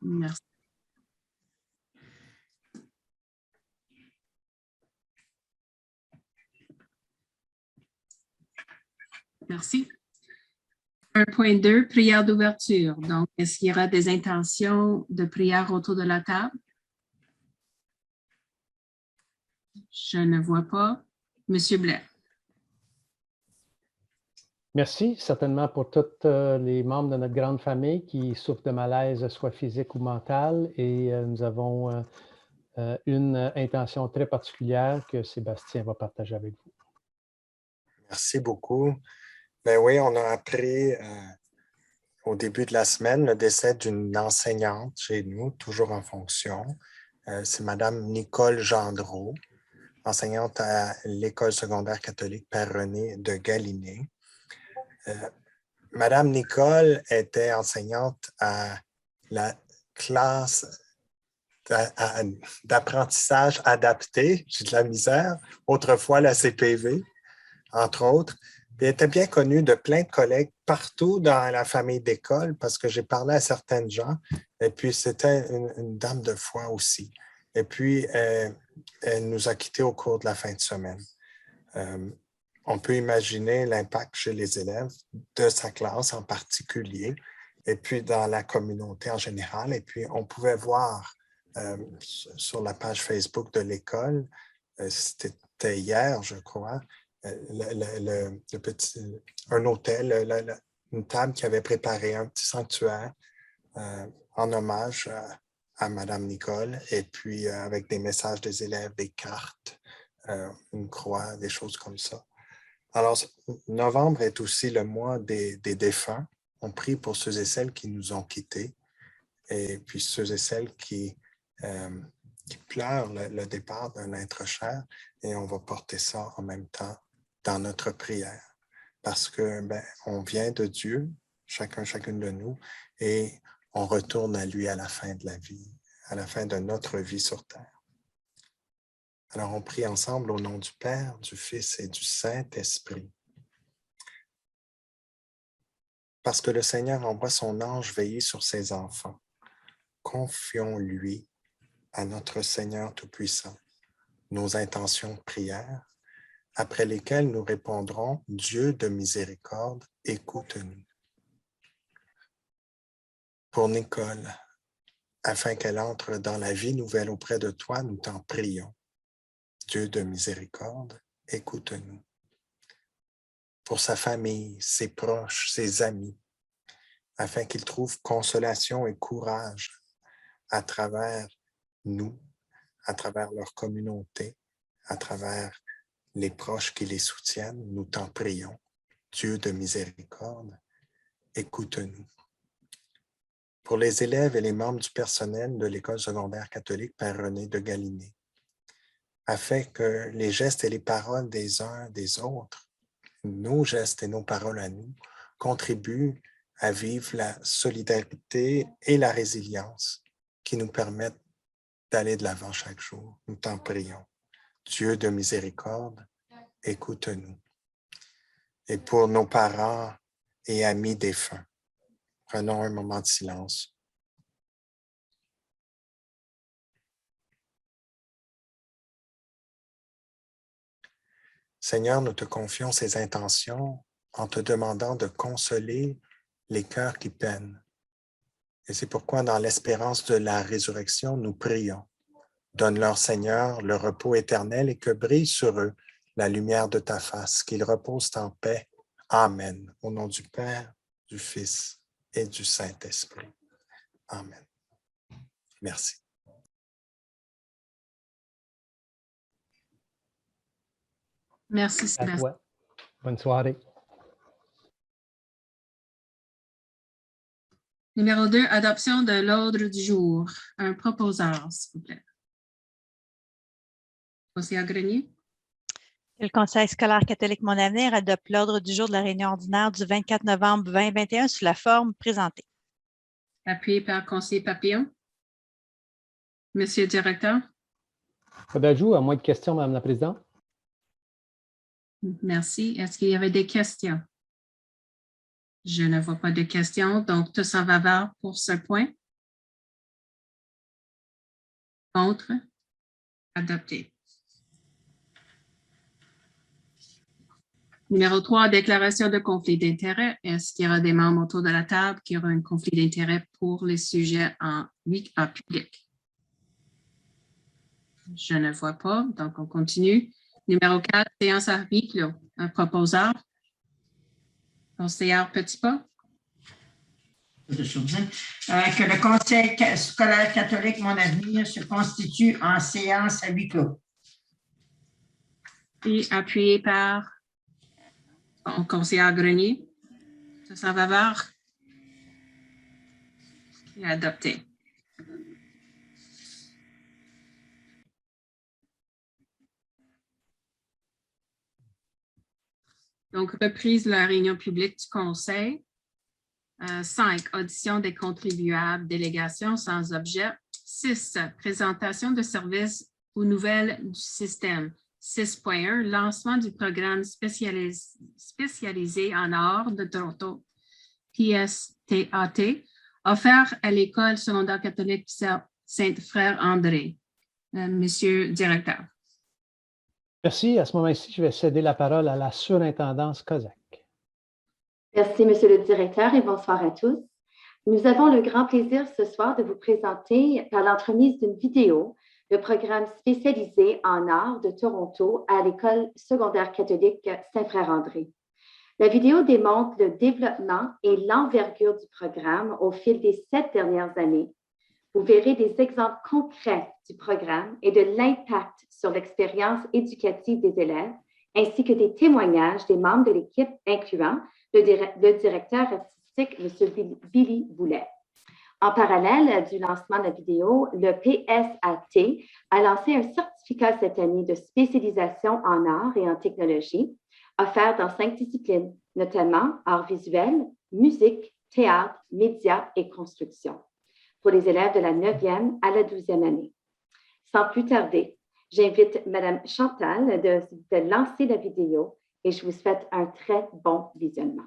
Merci. Merci. 1.2, prière d'ouverture. Donc, est-ce qu'il y aura des intentions de prière autour de la table? Je ne vois pas. Monsieur Blair. Merci certainement pour tous les membres de notre grande famille qui souffrent de malaise, soit physique ou mental. Et nous avons une intention très particulière que Sébastien va partager avec vous. Merci beaucoup. Ben oui, on a appris au début de la semaine le décès d'une enseignante chez nous, toujours en fonction. C'est Mme Nicole Gendreau, enseignante à l'École secondaire catholique Père-René de Galiné. Madame Nicole était enseignante à la classe d'apprentissage adapté, j'ai de la misère, autrefois la CPV, entre autres. Puis elle était bien connue de plein de collègues partout dans la famille d'école parce que j'ai parlé à certaines gens. Et puis, c'était une dame de foi aussi. Et puis, elle nous a quittés au cours de la fin de semaine. On peut imaginer l'impact chez les élèves de sa classe en particulier et puis dans la communauté en général. Et puis, on pouvait voir sur la page Facebook de l'école, c'était hier, je crois, un hôtel, une table qui avait préparé un petit sanctuaire en hommage à Mme Nicole et puis avec des messages des élèves, des cartes, une croix, des choses comme ça. Alors, novembre est aussi le mois des défunts. On prie pour ceux et celles qui nous ont quittés et puis ceux et celles qui pleurent le départ d'un être cher et on va porter ça en même temps dans notre prière parce que on vient de Dieu, chacune de nous, et on retourne à lui à la fin de la vie, à la fin de notre vie sur terre. Alors, on prie ensemble au nom du Père, du Fils et du Saint-Esprit. Parce que le Seigneur envoie son ange veiller sur ses enfants. Confions-lui à notre Seigneur Tout-Puissant nos intentions de prière, après lesquelles nous répondrons « Dieu de miséricorde, écoute-nous ». Pour Nicole, afin qu'elle entre dans la vie nouvelle auprès de toi, nous t'en prions. Dieu de miséricorde, écoute-nous. Pour sa famille, ses proches, ses amis, afin qu'ils trouvent consolation et courage à travers nous, à travers leur communauté, à travers les proches qui les soutiennent, nous t'en prions. Dieu de miséricorde, écoute-nous. Pour les élèves et les membres du personnel de l'École secondaire catholique Père-René de Galiné, afin que les gestes et les paroles des uns des autres, nos gestes et nos paroles à nous, contribuent à vivre la solidarité et la résilience qui nous permettent d'aller de l'avant chaque jour. Nous t'en prions. Dieu de miséricorde, écoute-nous. Et pour nos parents et amis défunts, prenons un moment de silence. Seigneur, nous te confions ces intentions en te demandant de consoler les cœurs qui peinent. Et c'est pourquoi, dans l'espérance de la résurrection, nous prions. Donne-leur, Seigneur, le repos éternel et que brille sur eux la lumière de ta face, qu'ils reposent en paix. Amen. Au nom du Père, du Fils et du Saint-Esprit. Amen. Merci. Merci, Sébastien. Bonne soirée. Numéro 2, adoption de l'ordre du jour. Un proposeur, s'il vous plaît. Conseillère Grenier. Le Conseil scolaire catholique Mon Avenir adopte l'ordre du jour de la réunion ordinaire du 24 novembre 2021 sous la forme présentée. Appuyé par conseiller Papillon. Monsieur le directeur. Pas d'ajout, à moins de questions, Madame la Présidente. Merci. Est-ce qu'il y avait des questions? Je ne vois pas de questions, donc tous en faveur pour ce point. Contre? Adopté. Numéro 3, déclaration de conflit d'intérêt. Est-ce qu'il y aura des membres autour de la table qui auront un conflit d'intérêt pour les sujets en public? Je ne vois pas, donc on continue. Numéro 4, séance à huis clos. Un proposeur? Conseillère Petitpas? Que le Conseil scolaire catholique Mon Avenir se constitue en séance à huis clos. Et appuyé par conseillère Grenier. Tous en faveur? Et adopté. Donc, reprise de la réunion publique du Conseil. 5, audition des contribuables, délégation sans objet. 6, présentation de services aux nouvelles du système. 6.1, lancement du programme spécialisé en art de Toronto, PSTAT, offert à l'École secondaire catholique Saint-Frère-André. Monsieur le directeur. Merci. À ce moment-ci, je vais céder la parole à la surintendance Kozak. Merci, Monsieur le directeur, et bonsoir à tous. Nous avons le grand plaisir ce soir de vous présenter, par l'entremise d'une vidéo, le programme spécialisé en art de Toronto à l'École secondaire catholique Saint-Frère-André. La vidéo démontre le développement et l'envergure du programme au fil des 7 dernières années. Vous verrez des exemples concrets du programme et de l'impact sur l'expérience éducative des élèves, ainsi que des témoignages des membres de l'équipe, incluant le directeur artistique, M. Billy Boulet. En parallèle du lancement de la vidéo, le PSAT a lancé un certificat cette année de spécialisation en art et en technologie, offert dans 5 disciplines, notamment art visuel, musique, théâtre, médias et construction, pour les élèves de la 9e à la 12e année. Sans plus tarder, j'invite Mme Chantal de lancer la vidéo et je vous souhaite un très bon visionnement.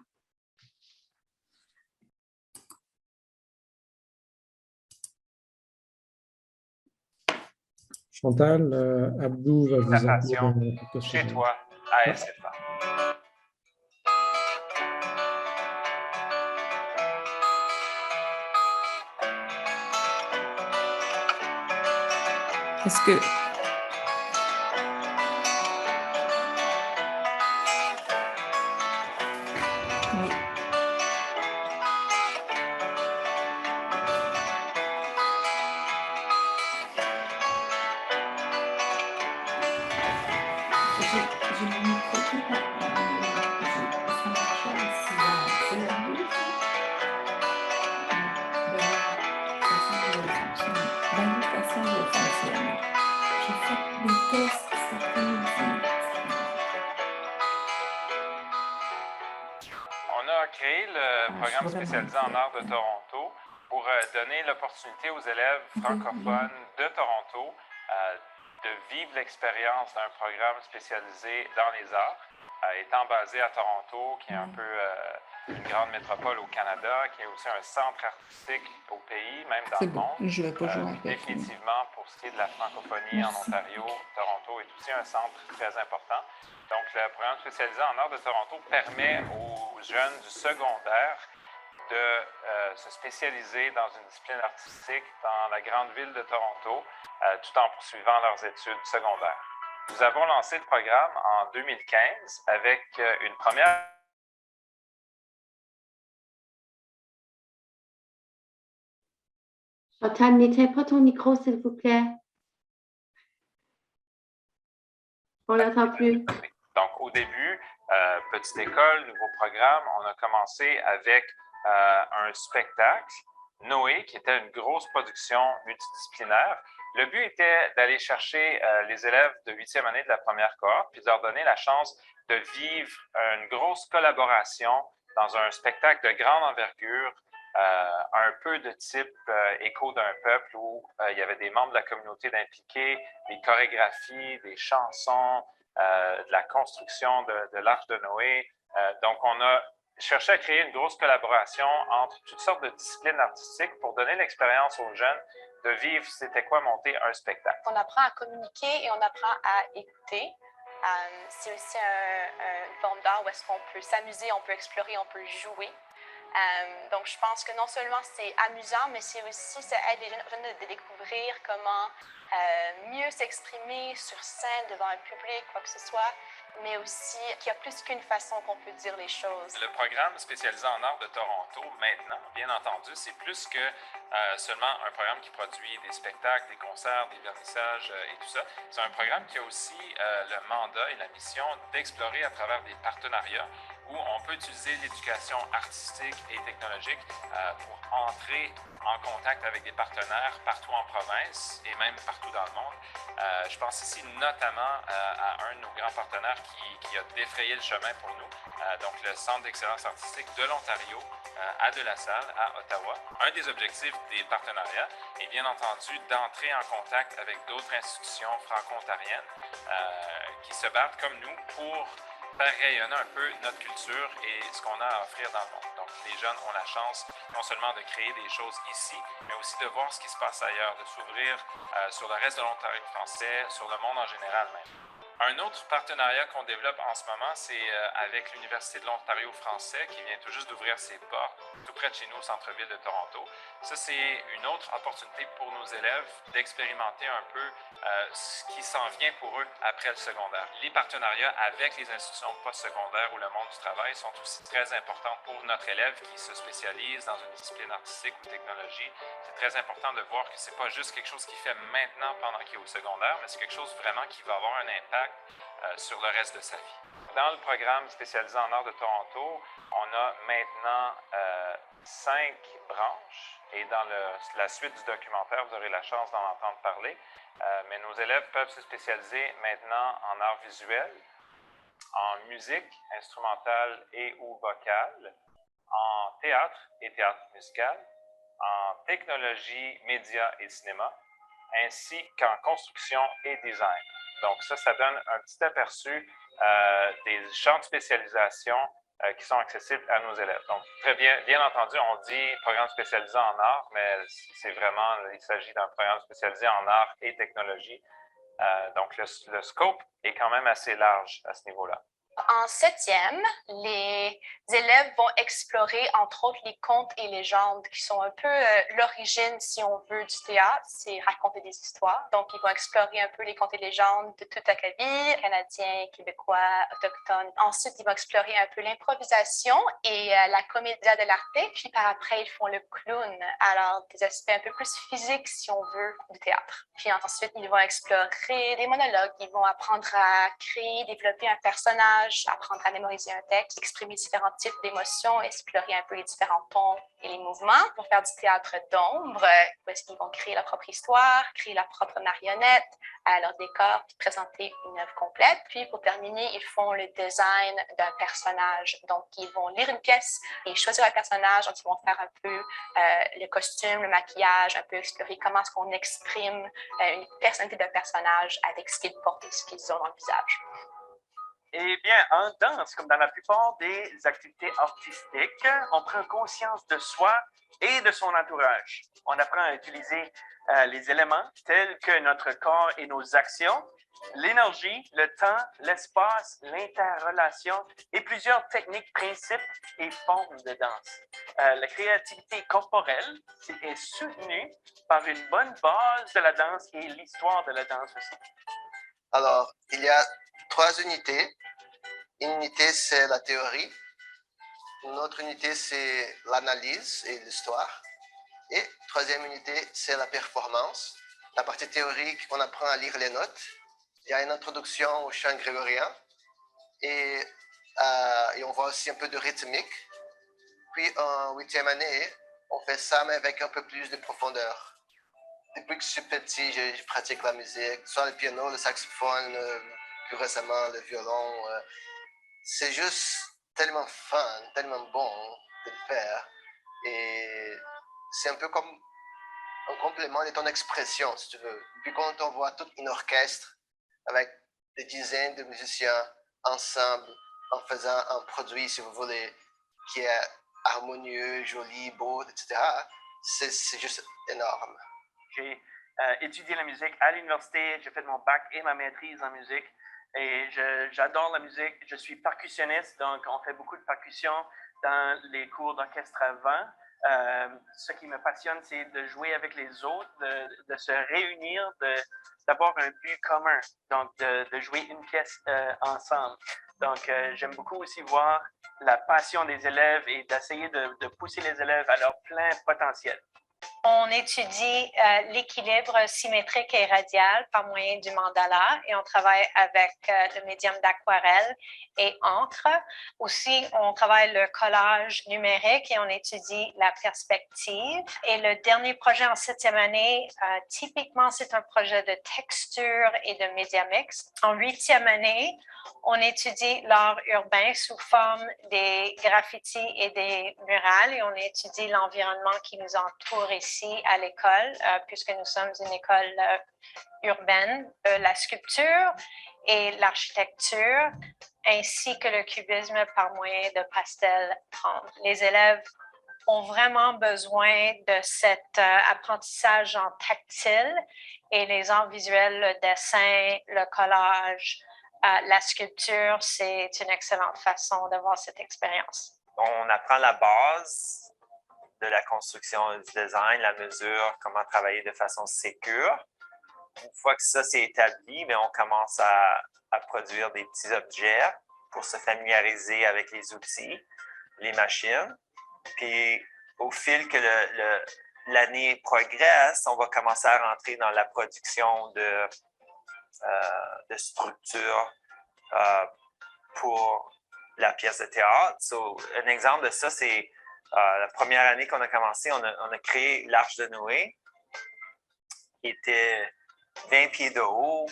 Chantal, Abdou va vous appeler chez toi à SFA. Est-ce que oui. J'ai le micro qui est pas. Ça marchait à 6 heures. C'est la douche. Ben, de toute façon, il va fonctionner. J'ai fait des tests cet après-midi. On a créé le programme spécialisé en art de Toronto pour donner l'opportunité aux élèves francophones de Toronto de vivre l'expérience d'un programme spécialisé dans les arts, étant basé à Toronto, qui est un peu une grande métropole au Canada, qui est aussi un centre artistique au pays, même dans le monde. Je vais pas jouer Définitivement, pour ce qui est de la francophonie en Ontario, Toronto est aussi un centre très important. Donc, le programme spécialisé en art de Toronto permet aux jeunes du secondaire de se spécialiser dans une discipline artistique dans la grande ville de Toronto, tout en poursuivant leurs études secondaires. Nous avons lancé le programme en 2015 avec une première... Chantal, n'éteins pas ton micro, s'il vous plaît. On n'entend plus. Donc, au début, petite école, nouveau programme, on a commencé avec un spectacle, Noé, qui était une grosse production multidisciplinaire. Le but était d'aller chercher les élèves de 8e année de la première cohorte, puis de leur donner la chance de vivre une grosse collaboration dans un spectacle de grande envergure, un peu de type Écho d'un peuple, où il y avait des membres de la communauté d'impliqués, des chorégraphies, des chansons, de la construction de l'Arche de Noé. Donc, on a cherchait à créer une grosse collaboration entre toutes sortes de disciplines artistiques pour donner l'expérience aux jeunes de vivre c'était quoi monter un spectacle. On apprend à communiquer et on apprend à écouter. C'est aussi une forme d'art où est-ce qu'on peut s'amuser, on peut explorer, on peut jouer. Donc, je pense que non seulement c'est amusant, mais c'est aussi, ça aide les jeunes de découvrir comment mieux s'exprimer sur scène devant un public, quoi que ce soit, mais aussi qu'il y a plus qu'une façon qu'on peut dire les choses. Le programme spécialisé en art de Toronto, maintenant, bien entendu, c'est plus que seulement un programme qui produit des spectacles, des concerts, des vernissages et tout ça. C'est un programme qui a aussi le mandat et la mission d'explorer à travers des partenariats où on peut utiliser l'éducation artistique et technologique pour entrer en contact avec des partenaires partout en province et même partout dans le monde. Je pense ici notamment à un de nos grands partenaires qui a défrayé le chemin pour nous, donc le Centre d'excellence artistique de l'Ontario à De La Salle, à Ottawa. Un des objectifs des partenariats est bien entendu d'entrer en contact avec d'autres institutions franco-ontariennes qui se battent comme nous pour faire rayonner un peu notre culture et ce qu'on a à offrir dans le monde. Donc, les jeunes ont la chance non seulement de créer des choses ici, mais aussi de voir ce qui se passe ailleurs, de s'ouvrir sur le reste de l'Ontario français, sur le monde en général même. Un autre partenariat qu'on développe en ce moment, c'est avec l'Université de l'Ontario français qui vient tout juste d'ouvrir ses portes tout près de chez nous au centre-ville de Toronto. Ça, c'est une autre opportunité pour nos élèves d'expérimenter un peu ce qui s'en vient pour eux après le secondaire. Les partenariats avec les institutions postsecondaires ou le monde du travail sont aussi très importants pour notre élève qui se spécialise dans une discipline artistique ou technologie. C'est très important de voir que ce n'est pas juste quelque chose qu'il fait maintenant pendant qu'il est au secondaire, mais c'est quelque chose vraiment qui va avoir un impact sur le reste de sa vie. Dans le programme spécialisé en art de Toronto, on a maintenant 5 branches et dans la suite du documentaire, vous aurez la chance d'en entendre parler. Mais nos élèves peuvent se spécialiser maintenant en art visuel, en musique instrumentale et ou vocale, en théâtre et théâtre musical, en technologie, médias et cinéma, ainsi qu'en construction et design. Donc ça donne un petit aperçu des champs de spécialisation qui sont accessibles à nos élèves. Donc, très bien entendu, on dit programme spécialisé en art, mais c'est vraiment, il s'agit d'un programme spécialisé en art et technologie. Donc, le scope est quand même assez large à ce niveau-là. En 7e, les élèves vont explorer, entre autres, les contes et légendes qui sont un peu l'origine, si on veut, du théâtre, c'est raconter des histoires. Donc, ils vont explorer un peu les contes et légendes de toute Acadie, canadiens, québécois, autochtones. Ensuite, ils vont explorer un peu l'improvisation et la commedia dell'arte. Puis, par après, ils font le clown. Alors, des aspects un peu plus physiques, si on veut, du théâtre. Puis ensuite, ils vont explorer des monologues. Ils vont apprendre à créer, développer un personnage, apprendre à mémoriser un texte, exprimer différents types d'émotions, explorer un peu les différents tons et les mouvements pour faire du théâtre d'ombre, où est-ce qu'ils vont créer leur propre histoire, créer leur propre marionnette, leur décor, puis présenter une œuvre complète. Puis pour terminer, ils font le design d'un personnage. Donc, ils vont lire une pièce et choisir un personnage. Donc, ils vont faire un peu le costume, le maquillage, un peu explorer comment est-ce qu'on exprime une personnalité d'un personnage avec ce qu'ils portent et ce qu'ils ont dans le visage. Eh bien, en danse, comme dans la plupart des activités artistiques, on prend conscience de soi et de son entourage. On apprend à utiliser les éléments tels que notre corps et nos actions, l'énergie, le temps, l'espace, l'interrelation et plusieurs techniques, principes et formes de danse. La créativité corporelle est soutenue par une bonne base de la danse et l'histoire de la danse aussi. Alors, il y a 3 unités. Une unité, c'est la théorie. Une autre unité, c'est l'analyse et l'histoire. Et 3e unité, c'est la performance. La partie théorique, on apprend à lire les notes. Il y a une introduction au chant grégorien. Et on voit aussi un peu de rythmique. Puis, en 8e année, on fait ça, mais avec un peu plus de profondeur. Depuis que je suis petit, je pratique la musique, soit le piano, le saxophone, plus récemment le violon. C'est juste tellement fun, tellement bon de le faire. Et c'est un peu comme un complément de ton expression, si tu veux. Puis quand on voit tout un orchestre avec des dizaines de musiciens ensemble, en faisant un produit, si vous voulez, qui est harmonieux, joli, beau, etc., c'est juste énorme. J'ai étudié la musique à l'université, j'ai fait mon bac et ma maîtrise en musique. Et j'adore la musique. Je suis percussionniste, donc on fait beaucoup de percussion dans les cours d'orchestre à vent. Ce qui me passionne, c'est de jouer avec les autres, de se réunir, d'avoir un but commun, donc de jouer une pièce ensemble. Donc, j'aime beaucoup aussi voir la passion des élèves et d'essayer de pousser les élèves à leur plein potentiel. On étudie l'équilibre symétrique et radial par moyen du mandala et on travaille avec le médium d'aquarelle et encre. Aussi, on travaille le collage numérique et on étudie la perspective. Et le dernier projet en 7e année, typiquement, c'est un projet de texture et de média mixte. En 8e année, on étudie l'art urbain sous forme des graffitis et des murales et on étudie l'environnement qui nous entoure ici à l'école, puisque nous sommes une école urbaine, la sculpture et l'architecture, ainsi que le cubisme par moyen de pastels tendres. Les élèves ont vraiment besoin de cet apprentissage en tactile et les arts visuels, le dessin, le collage, la sculpture, c'est une excellente façon de voir cette expérience. On apprend la base de la construction, du design, la mesure, comment travailler de façon sécure. Une fois que ça c'est établi, bien, on commence à produire des petits objets pour se familiariser avec les outils, les machines. Puis au fil que l'année progresse, on va commencer à rentrer dans la production de structure pour la pièce de théâtre. Un exemple de ça, c'est la première année qu'on a commencé, on a créé l'Arche de Noé, qui était 20 pieds de haut,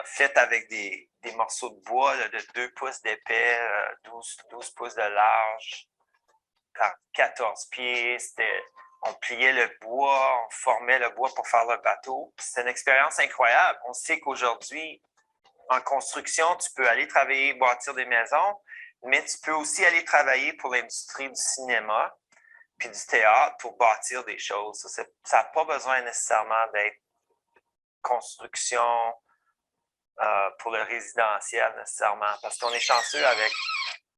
faite avec des morceaux de bois là, de 2 pouces d'épais, 12 pouces de large, par 14 pieds. On pliait le bois, on formait le bois pour faire le bateau. C'était une expérience incroyable. On sait qu'aujourd'hui, en construction, tu peux aller travailler, bâtir des maisons, mais tu peux aussi aller travailler pour l'industrie du cinéma puis du théâtre pour bâtir des choses. Ça n'a pas besoin nécessairement d'être construction pour le résidentiel nécessairement, parce qu'on est chanceux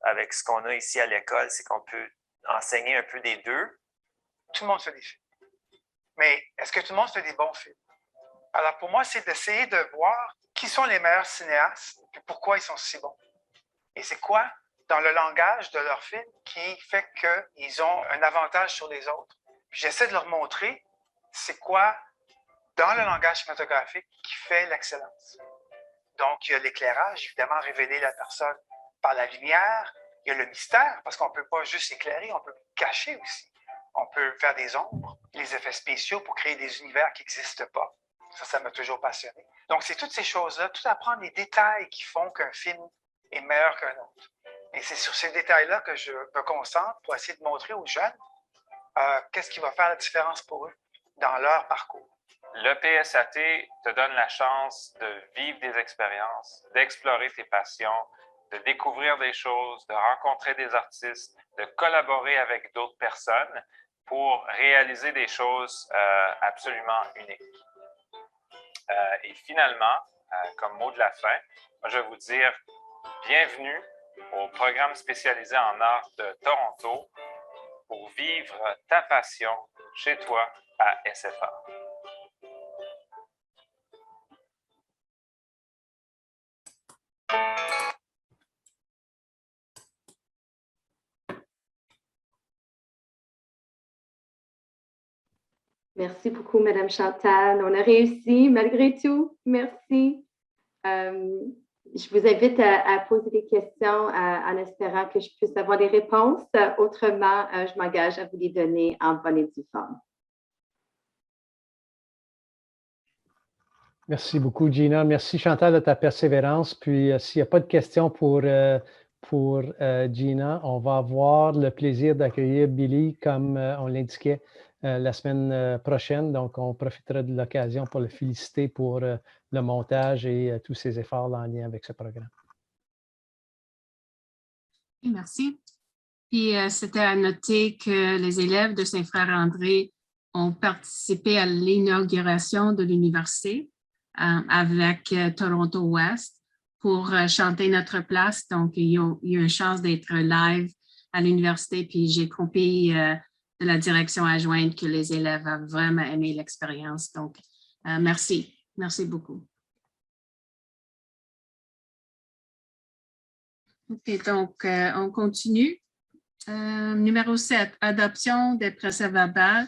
avec ce qu'on a ici à l'école, c'est qu'on peut enseigner un peu des deux. Tout le monde fait des films. Mais est-ce que tout le monde fait des bons films? Alors, pour moi, c'est d'essayer de voir qui sont les meilleurs cinéastes et pourquoi ils sont si bons. Et c'est quoi, dans le langage de leur film, qui fait qu'ils ont un avantage sur les autres. J'essaie de leur montrer c'est quoi, dans le langage cinématographique, qui fait l'excellence. Donc, il y a l'éclairage, évidemment, révéler la personne par la lumière. Il y a le mystère, parce qu'on ne peut pas juste éclairer, on peut cacher aussi. On peut faire des ombres, les effets spéciaux pour créer des univers qui n'existent pas. Ça m'a toujours passionné. Donc, c'est toutes ces choses-là, tout apprendre les détails qui font qu'un film est meilleur qu'un autre. Et c'est sur ces détails-là que je me concentre pour essayer de montrer aux jeunes qu'est-ce qui va faire la différence pour eux dans leur parcours. Le PSAT te donne la chance de vivre des expériences, d'explorer tes passions, de découvrir des choses, de rencontrer des artistes, de collaborer avec d'autres personnes pour réaliser des choses absolument uniques. Et finalement, comme mot de la fin, je vais vous dire bienvenue au programme spécialisé en art de Toronto pour vivre ta passion chez toi à SFA. Merci beaucoup, Madame Chantal. On a réussi malgré tout. Merci. Je vous invite à poser des questions en espérant que je puisse avoir des réponses. Autrement, je m'engage à vous les donner en bonne et due forme. Merci beaucoup, Gina. Merci, Chantal, de ta persévérance. Puis, s'il n'y a pas de questions pour Gina, on va avoir le plaisir d'accueillir Billy, comme on l'indiquait, la semaine prochaine. Donc, on profitera de l'occasion pour le féliciter pour le montage et tous ses efforts en lien avec ce programme. Merci. Puis, c'était à noter que les élèves de Saint-Frère-André ont participé à l'inauguration de l'université avec Toronto West pour chanter notre place. Donc, ils ont eu une chance d'être live à l'université. Puis, j'ai compris de la direction adjointe que les élèves ont vraiment aimé l'expérience. Donc, merci. Merci beaucoup. OK, donc, on continue. Numéro 7, adoption des procès-verbaux.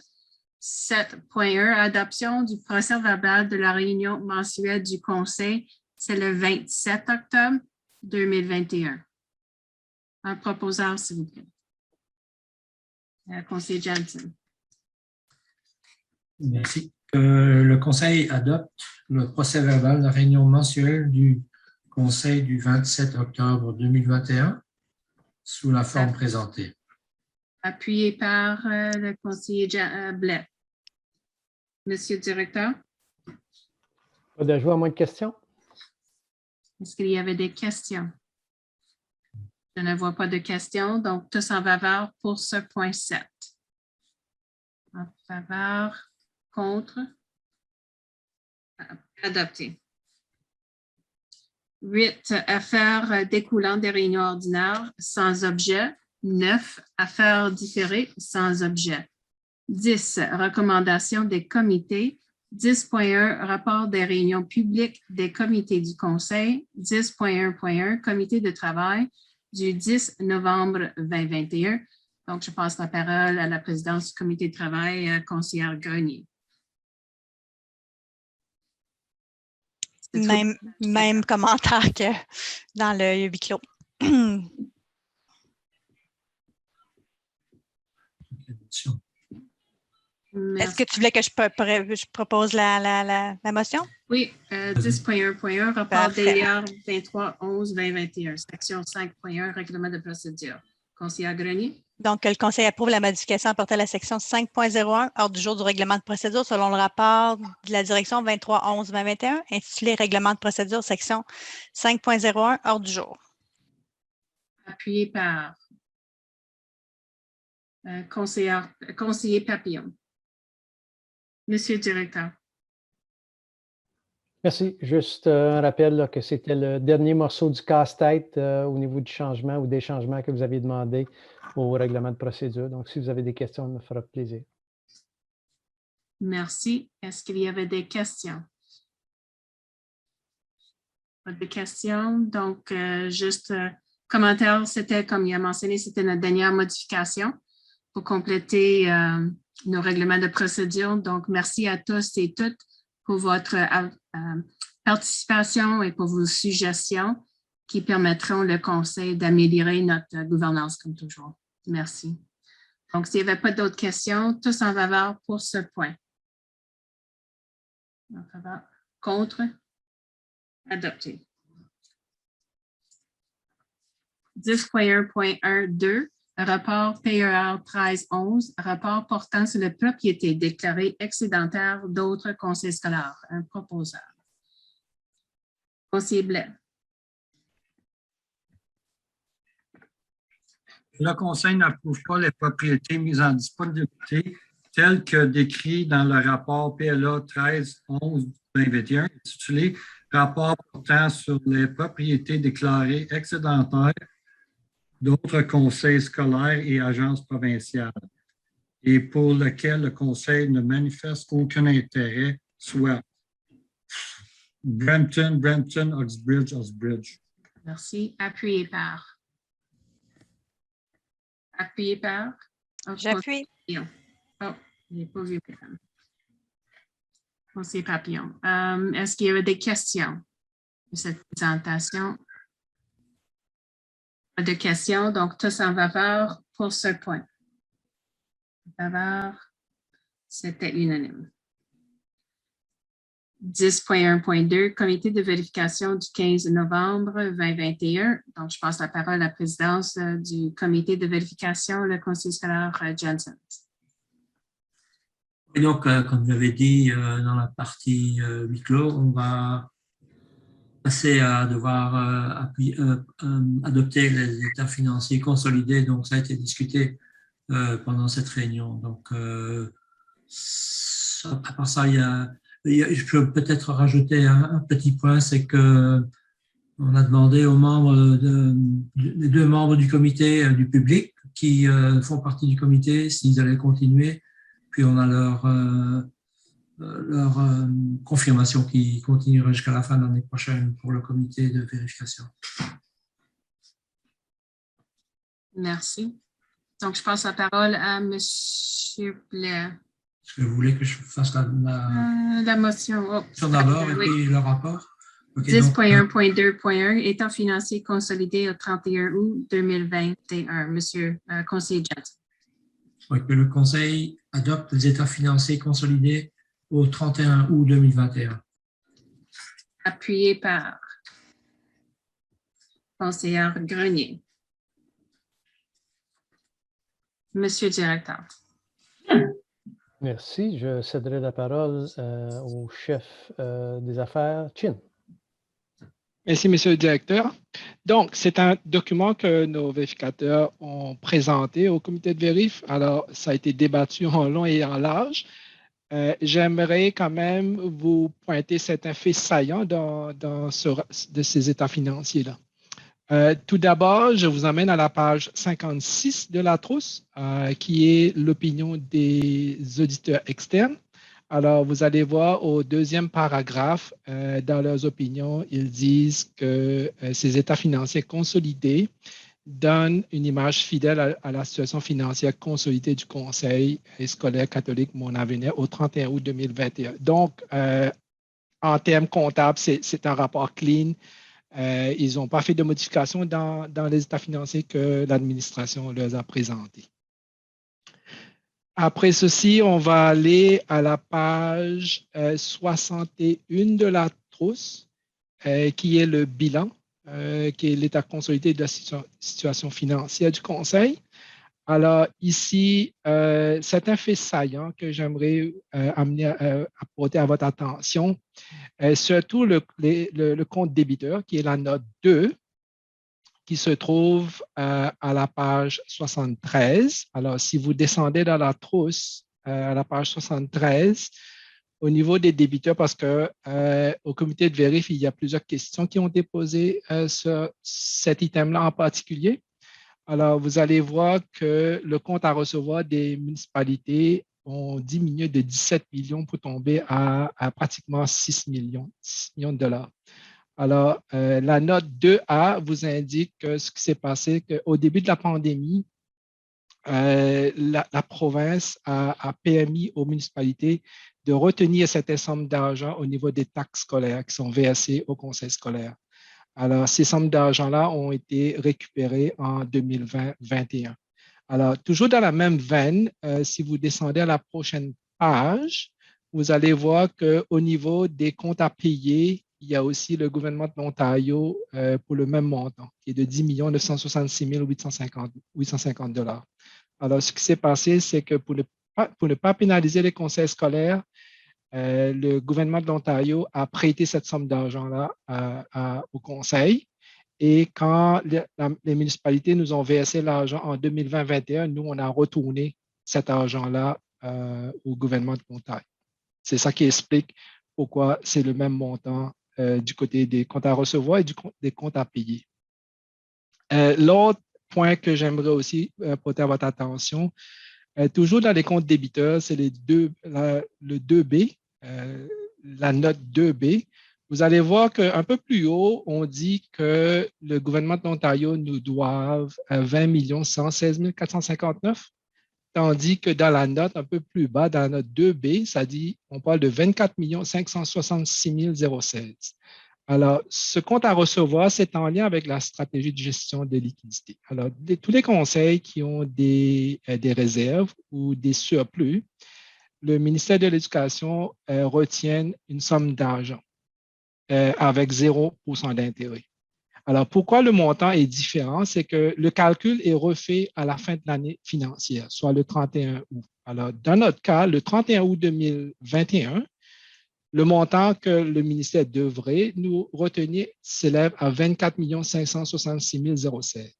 7.1, adoption du procès-verbal de la réunion mensuelle du Conseil. C'est le 27 octobre 2021. Un proposeur, s'il vous plaît. Conseiller Jansen. Merci. Le Conseil adopte le procès-verbal de la réunion mensuelle du Conseil du 27 octobre 2021 sous la forme présentée. Appuyé par le conseiller Blais. Monsieur le directeur. Pas d'ajout, à moins de questions? Est-ce qu'il y avait des questions? Je ne vois pas de questions, donc tous en faveur pour ce point 7. En faveur, contre, adopté. 8, affaires découlant des réunions ordinaires sans objet. 9, affaires différées sans objet. 10, recommandations des comités. 10.1, rapport des réunions publiques des comités du Conseil. 10.1.1, comité de travail du 10 novembre 2021. Donc, je passe la parole à la présidence du comité de travail, conseillère Grenier. Même commentaire que dans le huis clos. Est-ce que tu voulais que je propose la motion? Oui, 10.1.1, rapport DR 23-11-2021, section 5.1, règlement de procédure. Conseillère Grenier. Donc, le Conseil approuve la modification apportée à la section 5.01, ordre du jour du règlement de procédure selon le rapport de la direction 23-11-2021, intitulé Règlement de procédure, section 5.01, ordre du jour. Appuyé par conseiller Papillon. Monsieur le directeur. Merci. Juste un rappel là, que c'était le dernier morceau du casse-tête au niveau du changement ou des changements que vous aviez demandé au règlement de procédure. Donc, si vous avez des questions, on me fera plaisir. Merci. Est-ce qu'il y avait des questions? Pas de questions. Donc, juste commentaire, c'était, comme il a mentionné, c'était notre dernière modification pour compléter nos règlements de procédure. Donc, merci à tous et toutes pour votre participation et pour vos suggestions qui permettront le Conseil d'améliorer notre gouvernance comme toujours. Merci. Donc, s'il n'y avait pas d'autres questions, tous en faveur pour ce point. En faveur, contre, adopté. 10.1.1.2, rapport PER 1311, rapport portant sur la propriété déclarée excédentaire d'autres conseils scolaires. Un proposeur. Conseiller Blais. Le Conseil n'approuve pas les propriétés mises en disponibilité telles que décrites dans le rapport PLA 13-11-2021, intitulé Rapport portant sur les propriétés déclarées excédentaires d'autres conseils scolaires et agences provinciales, et pour lequel le Conseil ne manifeste aucun intérêt, soit Brampton, Uxbridge, Uxbridge. Merci. Appuyé par. Appuyé par. J'appuie. Oh, je n'ai pas vu. Conseiller Papillon. Est-ce qu'il y avait des questions de cette présentation? Pas de questions, donc tous en faveur pour ce point. En faveur, c'était unanime. 10.1.2, comité de vérification du 15 novembre 2021. Donc, je passe la parole à la présidence du comité de vérification, le conseiller scolaire Jansen. Et donc, comme j'avais dit dans la partie huis clos, on va passer à devoir adopter les états financiers consolidés. Donc, ça a été discuté pendant cette réunion. Donc, à part ça, je peux peut-être rajouter un petit point, c'est que on a demandé aux membres les 2 membres du comité du public qui font partie du comité s'ils allaient continuer. Puis on a leur confirmation qui continuera jusqu'à la fin de l'année prochaine pour le comité de vérification. Merci. Donc, je passe la parole à M. Blair. Est-ce que vous voulez que je fasse la motion? D'abord et puis le rapport? 10.1.2.1, état financier consolidé au 31 août 2021. Monsieur conseiller Jensen. Oui, que le Conseil adopte les états financiers consolidés au 31 août 2021. Appuyé par conseillère Grenier. Monsieur le directeur. Merci. Je céderai la parole au chef des affaires, Chin. Merci, Monsieur le directeur. Donc, c'est un document que nos vérificateurs ont présenté au comité de vérif. Alors, ça a été débattu en long et en large. J'aimerais quand même vous pointer certains faits saillants de ces états financiers-là. Tout d'abord, je vous emmène à la page 56 de la trousse, qui est l'opinion des auditeurs externes. Alors, vous allez voir au 2e paragraphe, dans leurs opinions, ils disent que ces états financiers consolidés donnent une image fidèle à la situation financière consolidée du Conseil scolaire catholique Mon Avenir au 31 août 2021. Donc, en termes comptables, c'est un rapport clean. Ils n'ont pas fait de modifications dans les états financiers que l'administration leur a présentés. Après ceci, on va aller à la page 61 de la trousse, qui est le bilan, qui est l'état consolidé de la situation financière du Conseil. Alors ici, c'est un fait saillant que j'aimerais apporter à votre attention, surtout le compte débiteur, qui est la note 2, qui se trouve à la page 73. Alors, si vous descendez dans la trousse à la page 73, au niveau des débiteurs, parce que au comité de vérif, il y a plusieurs questions qui ont été posées sur cet item-là en particulier. Alors, vous allez voir que le compte à recevoir des municipalités ont diminué de 17 millions pour tomber à pratiquement 6 millions de dollars. Alors, la note 2A vous indique que ce qui s'est passé, qu'au début de la pandémie, la province a permis aux municipalités de retenir certaines sommes d'argent au niveau des taxes scolaires qui sont versées au conseil scolaire. Alors, ces sommes d'argent-là ont été récupérées en 2020-21. Alors, toujours dans la même veine, si vous descendez à la prochaine page, vous allez voir qu'au niveau des comptes à payer, il y a aussi le gouvernement de l'Ontario pour le même montant, qui est de 10 966 850 $. Alors, ce qui s'est passé, c'est que pour ne pas pénaliser les conseils scolaires, le gouvernement de l'Ontario a prêté cette somme d'argent-là au conseil. Et quand les municipalités nous ont versé l'argent en 2020-21, nous, on a retourné cet argent-là au gouvernement de l'Ontario. C'est ça qui explique pourquoi c'est le même montant du côté des comptes à recevoir et des comptes à payer. L'autre point que j'aimerais aussi porter à votre attention, toujours dans les comptes débiteurs, c'est le 2B, la note 2B. Vous allez voir qu'un peu plus haut, on dit que le gouvernement de l'Ontario nous doit 20 116 459, tandis que dans la note un peu plus bas, dans la note 2B, ça dit, on parle de 24 566 016. Alors, ce compte à recevoir, c'est en lien avec la stratégie de gestion des liquidités. Alors, tous les conseils qui ont des réserves ou des surplus, le ministère de l'Éducation retient une somme d'argent avec 0% d'intérêt. Alors, pourquoi le montant est différent? C'est que le calcul est refait à la fin de l'année financière, soit le 31 août. Alors, dans notre cas, le 31 août 2021, le montant que le ministère devrait nous retenir s'élève à 24 566 016.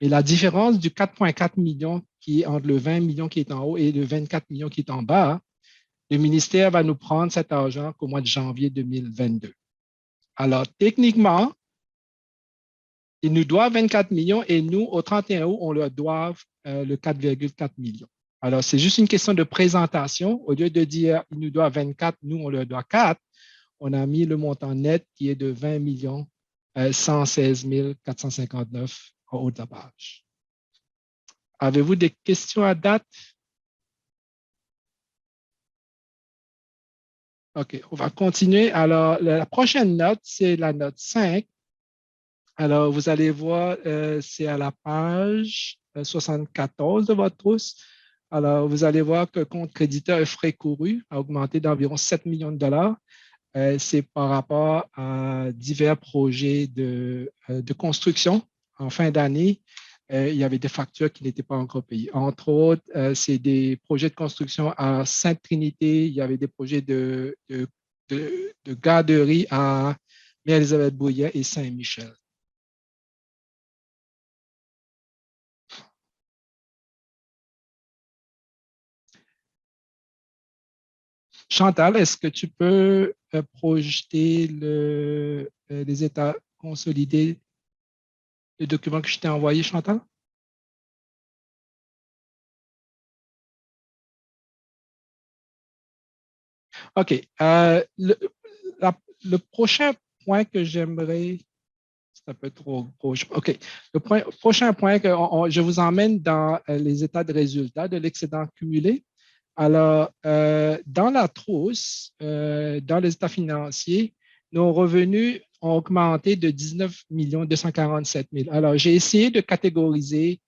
Et la différence du 4,4 millions qui est entre le 20 millions qui est en haut et le 24 millions qui est en bas, le ministère va nous prendre cet argent qu'au mois de janvier 2022. Alors, techniquement, ils nous doivent 24 millions et nous, au 31 août, on leur doit le 4,4 millions. Alors, c'est juste une question de présentation. Au lieu de dire ils nous doivent 24, nous, on leur doit 4, on a mis le montant net qui est de 20 116 459 en haut de la page. Avez-vous des questions à date? OK, on va continuer. Alors, la prochaine note, c'est la note 5. Alors, vous allez voir, c'est à la page 74 de votre trousse. Alors, vous allez voir que le compte créditeur et frais courus a augmenté d'environ 7 millions de dollars. C'est par rapport à divers projets de construction. En fin d'année, il y avait des factures qui n'étaient pas encore payées. Entre autres, c'est des projets de construction à Sainte-Trinité. Il y avait des projets de garderie à Mère-Élisabeth-Bouillet et Saint-Michel. Chantal, est-ce que tu peux projeter les états consolidés, le document que je t'ai envoyé, Chantal? OK. Le prochain point que j'aimerais... C'est un peu trop gros. OK. Le prochain point que je vous emmène dans les états de résultats de l'excédent cumulé. Alors, dans la trousse, dans les états financiers, nos revenus ont augmenté de 19 247 000. Alors, j'ai essayé de catégoriser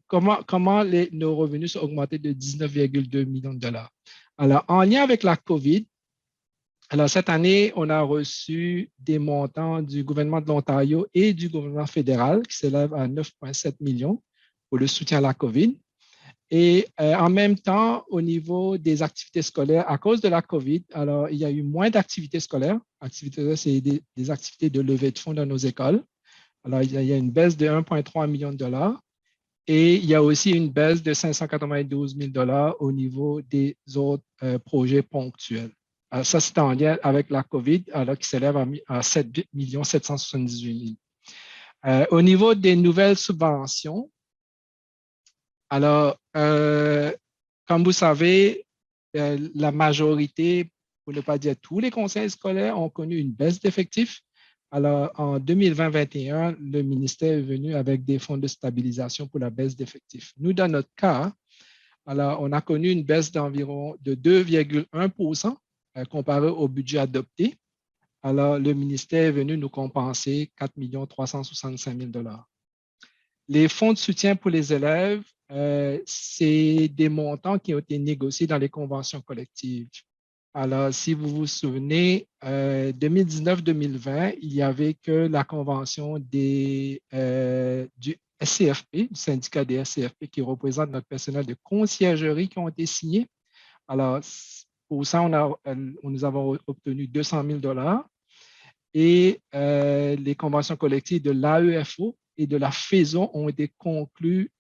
comment nos revenus sont augmentés de 19,2 millions de dollars. Alors, en lien avec la COVID, alors cette année, on a reçu des montants du gouvernement de l'Ontario et du gouvernement fédéral qui s'élèvent à 9,7 millions pour le soutien à la COVID. Et en même temps, au niveau des activités scolaires, à cause de la COVID, alors il y a eu moins d'activités scolaires. Activités, c'est des activités de levée de fonds dans nos écoles. Alors, il y a une baisse de 1,3 million de dollars. Et il y a aussi une baisse de 592 000 dollars au niveau des autres projets ponctuels. Alors, ça, c'est en lien avec la COVID, alors qui s'élève à 7 778 000. Au niveau des nouvelles subventions, alors, comme vous savez, la majorité, pour ne pas dire tous les conseils scolaires, ont connu une baisse d'effectifs. Alors, en 2020-2021, le ministère est venu avec des fonds de stabilisation pour la baisse d'effectifs. Nous, dans notre cas, alors, on a connu une baisse d'environ de 2,1 comparé au budget adopté. Alors, le ministère est venu nous compenser 4 365 000 dollars. Les fonds de soutien pour les élèves, c'est des montants qui ont été négociés dans les conventions collectives. Alors, si vous vous souvenez, 2019-2020, il n'y avait que la convention du SCFP, du syndicat des SCFP, qui représente notre personnel de conciergerie qui ont été signés. Alors, pour ça, nous avons obtenu 200 000 dollars. Et les conventions collectives de l'AEFO et de la FAISO ont été conclues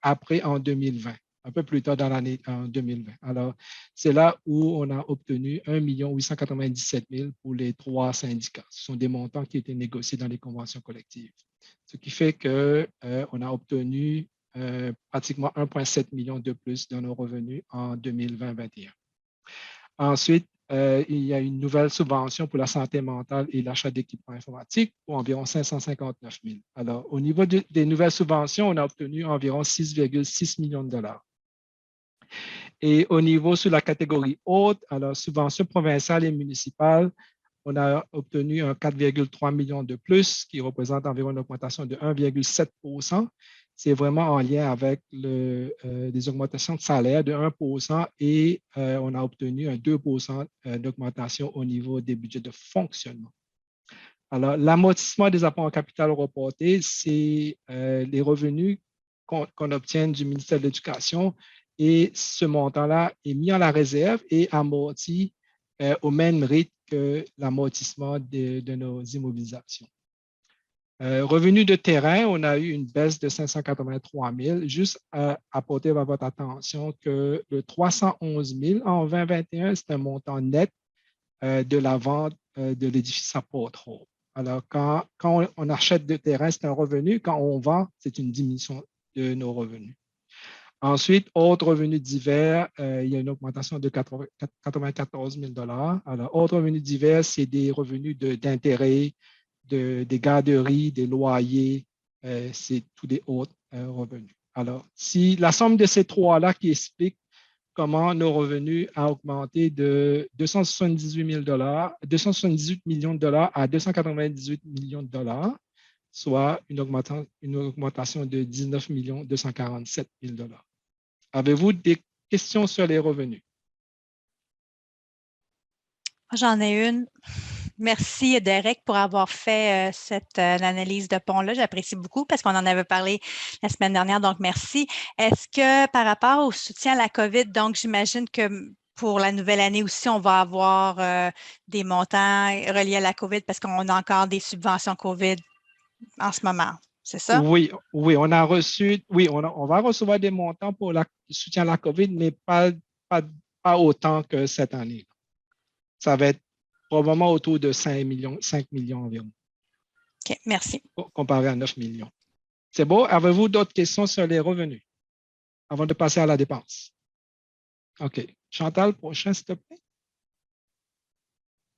après en 2020. Un peu plus tard dans l'année en 2020. Alors, c'est là où on a obtenu 1 897 000 pour les 3 syndicats. Ce sont des montants qui étaient négociés dans les conventions collectives. Ce qui fait qu'on a obtenu pratiquement 1,7 million de plus dans nos revenus en 2020-2021. Ensuite, il y a une nouvelle subvention pour la santé mentale et l'achat d'équipements informatiques pour environ 559 000. Alors, au niveau des nouvelles subventions, on a obtenu environ 6,6 millions de dollars. Et au niveau sur la catégorie haute, alors subventions provinciales et municipales, on a obtenu un 4,3 millions de plus, qui représente environ une augmentation de 1,7 %. C'est vraiment en lien avec des augmentations de salaire de 1 % et on a obtenu un 2 % d'augmentation au niveau des budgets de fonctionnement. Alors, l'amortissement des apports en capital reportés, c'est les revenus qu'on obtient du ministère de l'Éducation et ce montant-là est mis à la réserve et amorti au même rythme que l'amortissement de nos immobilisations. Revenus de terrain, on a eu une baisse de 583 000. Juste à apporter à votre attention que le 311 000 en 2021, c'est un montant net de la vente de l'édifice à Port-Hope. Alors, quand on achète de terrain, c'est un revenu. Quand on vend, c'est une diminution de nos revenus. Ensuite, autres revenus divers, il y a une augmentation de 94 000 $. Alors, autres revenus divers, c'est des revenus d'intérêt, des garderies, des loyers, c'est tous des autres revenus. Alors, si la somme de ces trois-là qui explique comment nos revenus ont augmenté de 278 millions de dollars à 298 millions de dollars, soit une augmentation de 19 247 000 $. Avez-vous des questions sur les revenus? J'en ai une. Merci, Derek, pour avoir fait cette analyse de pont-là. J'apprécie beaucoup parce qu'on en avait parlé la semaine dernière, donc merci. Est-ce que par rapport au soutien à la COVID, donc j'imagine que pour la nouvelle année aussi, on va avoir des montants reliés à la COVID parce qu'on a encore des subventions COVID en ce moment, c'est ça? Oui, on a reçu, on va recevoir des montants pour le soutien à la COVID, mais pas autant que cette année. Ça va être probablement autour de 5 millions environ. OK, merci. Comparé à 9 millions. C'est beau. Avez-vous d'autres questions sur les revenus avant de passer à la dépense? OK. Chantal, prochain, s'il te plaît.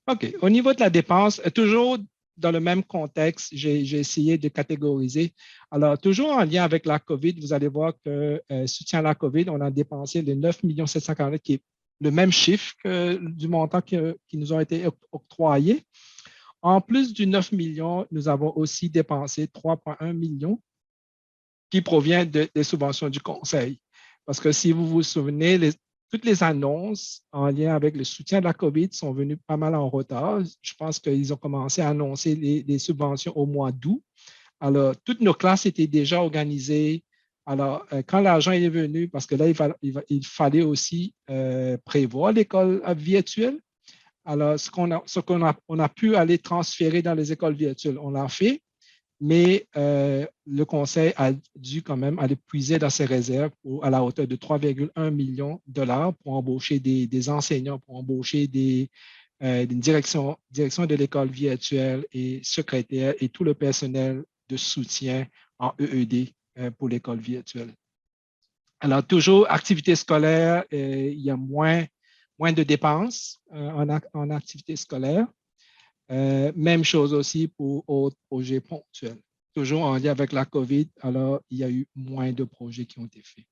OK. Au niveau de la dépense, toujours dans le même contexte, j'ai essayé de catégoriser. Alors, toujours en lien avec la COVID, vous allez voir que soutien à la COVID, on a dépensé les 9 740 qui est le même chiffre du montant qui nous ont été octroyés. En plus du 9 millions, nous avons aussi dépensé 3,1 millions qui provient des subventions du Conseil. Parce que si vous vous souvenez, toutes les annonces en lien avec le soutien de la COVID sont venues pas mal en retard. Je pense qu'ils ont commencé à annoncer les subventions au mois d'août. Alors, toutes nos classes étaient déjà organisées. Alors, quand l'argent est venu, parce que là, il fallait aussi prévoir l'école virtuelle. Alors, on a pu aller transférer dans les écoles virtuelles, on l'a fait, mais le Conseil a dû quand même aller puiser dans ses réserves à la hauteur de 3,1 millions de dollars pour embaucher des enseignants, pour embaucher une direction de l'école virtuelle et secrétaire et tout le personnel de soutien en EED pour l'école virtuelle. Alors, toujours, activité scolaire, il y a moins de dépenses en activité scolaire. Même chose aussi pour autres projets ponctuels. Toujours en lien avec la COVID, alors il y a eu moins de projets qui ont été faits.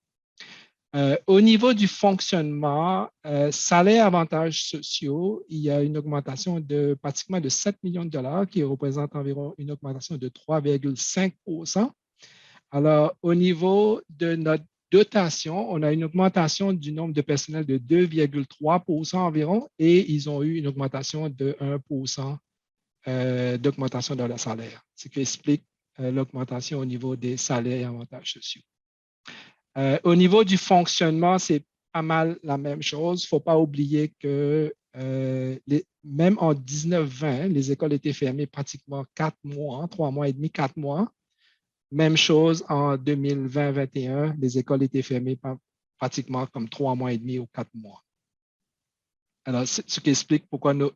Au niveau du fonctionnement, salaire, avantages sociaux, il y a une augmentation de pratiquement de 7 millions de dollars qui représente environ une augmentation de 3,5 %. Alors, au niveau de notre dotation, on a une augmentation du nombre de personnels de 2,3 % environ et ils ont eu une augmentation de 1 % d'augmentation dans le salaire, ce qui explique l'augmentation au niveau des salaires et avantages sociaux. Au niveau du fonctionnement, c'est pas mal la même chose. Il ne faut pas oublier que même en 19-20, les écoles étaient fermées pratiquement 4 mois, 3 mois et demi, 4 mois. Même chose en 2020-21, les écoles étaient fermées pratiquement comme 3 mois et demi ou 4 mois. Alors, ce qui explique pourquoi nos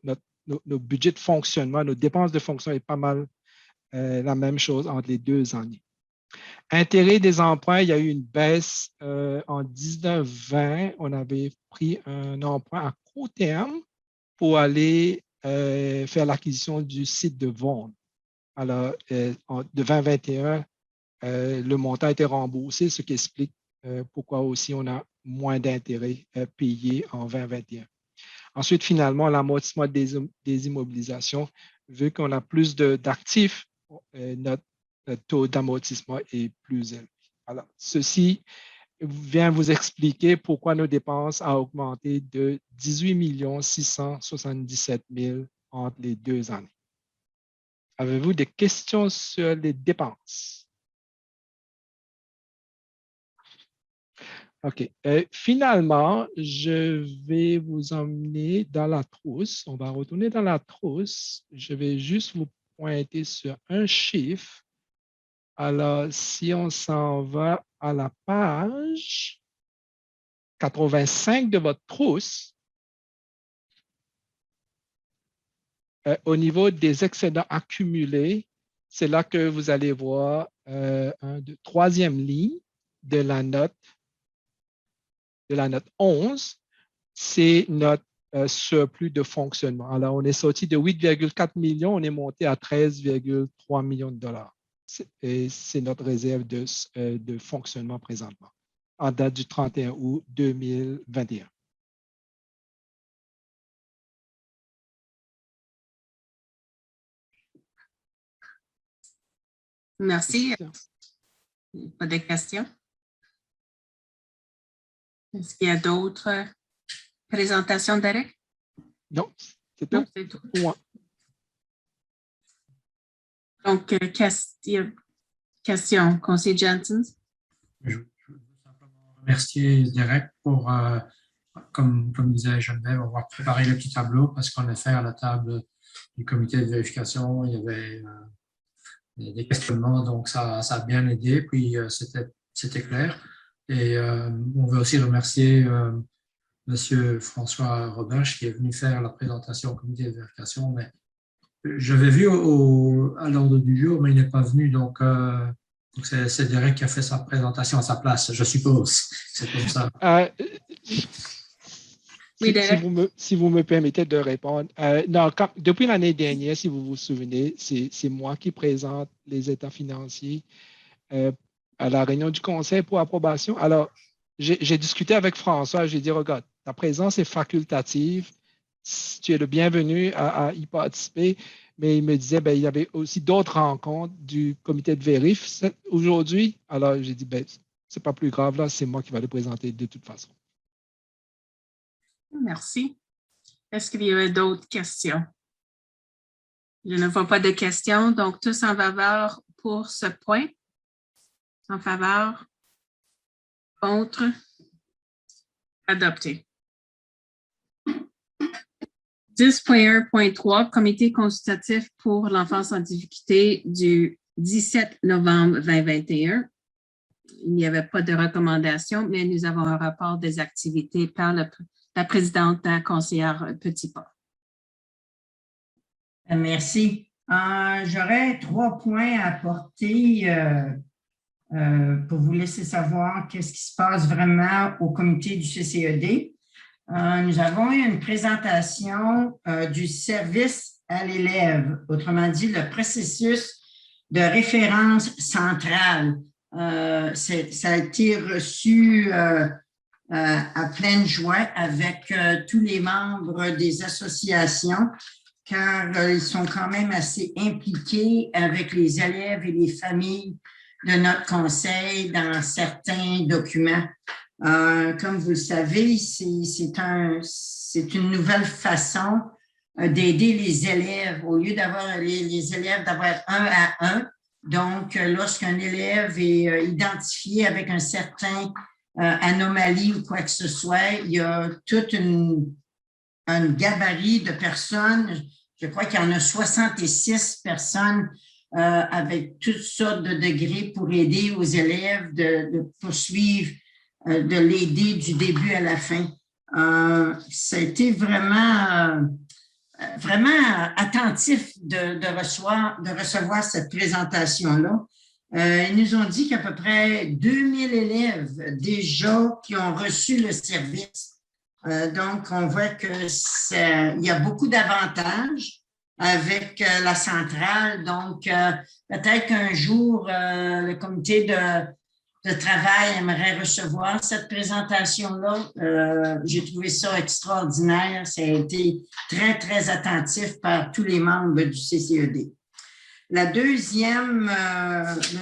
budgets de fonctionnement, nos dépenses de fonctionnement est pas mal la même chose entre les 2 années. Intérêt des emprunts, il y a eu une baisse en 19-20. On avait pris un emprunt à court terme pour aller faire l'acquisition du site de Vaughan. Alors, de 2021, le montant a été remboursé, ce qui explique pourquoi aussi on a moins d'intérêts payés en 2021. Ensuite, finalement, l'amortissement des immobilisations, vu qu'on a plus d'actifs, notre taux d'amortissement est plus élevé. Alors, ceci vient vous expliquer pourquoi nos dépenses ont augmenté de 18 677 000 entre les 2 années. Avez-vous des questions sur les dépenses? OK. Finalement, je vais vous emmener dans la trousse. On va retourner dans la trousse. Je vais juste vous pointer sur un chiffre. Alors, si on s'en va à la page 85 de votre trousse, au niveau des excédents accumulés, c'est là que vous allez voir troisième ligne de la note 11, c'est notre surplus de fonctionnement. Alors, on est sorti de 8,4 millions, on est monté à 13,3 millions de dollars. C'est notre réserve de fonctionnement présentement, en date du 31 août 2021. Merci. Pas de questions? Est-ce qu'il y a d'autres présentations, Derek? Non, c'est tout. C'est tout. Pour moi. Donc, question, conseiller Janssen? Je veux simplement remercier Derek pour, comme disait Geneviève, avoir préparé le petit tableau parce qu'en effet, à la table du comité de vérification, il y avait des questionnements, donc ça a bien aidé, puis c'était clair. Et on veut aussi remercier M. François Roberge qui est venu faire la présentation au comité de vérification, mais j'avais vu à l'ordre du jour, mais il n'est pas venu, donc c'est Derek qui a fait sa présentation à sa place, je suppose. C'est comme ça. Oui, si vous me permettez de répondre, depuis l'année dernière, si vous vous souvenez, c'est moi qui présente les états financiers à la réunion du conseil pour approbation. Alors, j'ai discuté avec François, j'ai dit, regarde, ta présence est facultative, tu es le bienvenu à y participer, mais il me disait, il y avait aussi d'autres rencontres du comité de vérif aujourd'hui. Alors, j'ai dit, c'est pas plus grave, là, c'est moi qui vais le présenter de toute façon. Merci. Est-ce qu'il y avait d'autres questions? Je ne vois pas de questions, donc tous en faveur pour ce point. En faveur, contre, adopté. 10.1.3, comité consultatif pour l'enfance en difficulté du 17 novembre 2021. Il n'y avait pas de recommandation, mais nous avons un rapport des activités par la présidente, la conseillère Petitpas. Merci. J'aurais 3 points à apporter pour vous laisser savoir qu'est-ce qui se passe vraiment au comité du CCED. Nous avons eu une présentation du service à l'élève, autrement dit, le processus de référence centrale. Ça a été reçu à pleine joie avec tous les membres des associations, car ils sont quand même assez impliqués avec les élèves et les familles de notre conseil dans certains documents. Comme vous le savez, c'est une nouvelle façon d'aider les élèves au lieu d'avoir les élèves d'avoir 1 à 1. Donc, lorsqu'un élève est identifié avec un certain anomalie ou quoi que ce soit, il y a toute un gabarit de personnes. Je crois qu'il y en a 66 personnes avec toutes sortes de degrés pour aider aux élèves de poursuivre, de l'aider du début à la fin. Ça a été vraiment attentif de recevoir cette présentation-là. Ils nous ont dit qu'à peu près 2000 élèves déjà qui ont reçu le service. Donc, on voit qu'il y a beaucoup d'avantages avec la centrale. Donc, peut-être qu'un jour, le comité de travail aimerait recevoir cette présentation-là. J'ai trouvé ça extraordinaire. Ça a été très, très attentif par tous les membres du CCED. Le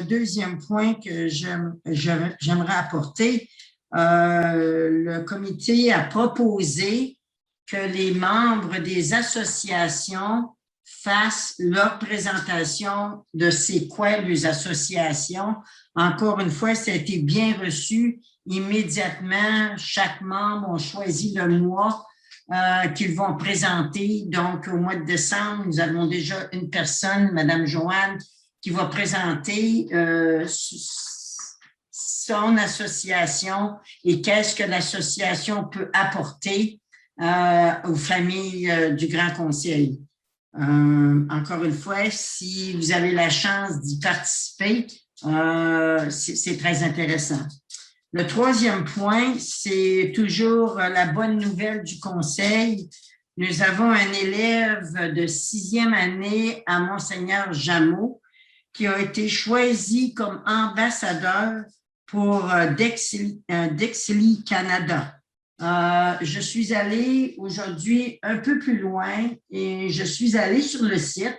deuxième point que j'aimerais apporter, le comité a proposé que les membres des associations fassent leur présentation de c'est quoi les associations. Encore une fois, ça a été bien reçu. immédiatement, chaque membre a choisi le mois qu'ils vont présenter. Donc, au mois de décembre, nous avons déjà une personne, Mme Joanne, qui va présenter son association et qu'est-ce que l'association peut apporter aux familles du Grand Conseil. Encore une fois, si vous avez la chance d'y participer, c'est très intéressant. Le troisième point, c'est toujours la bonne nouvelle du Conseil. Nous avons un élève de 6e année à Monseigneur Jameau qui a été choisi comme ambassadeur pour Dexely Canada. Je suis allée aujourd'hui un peu plus loin et je suis allée sur le site.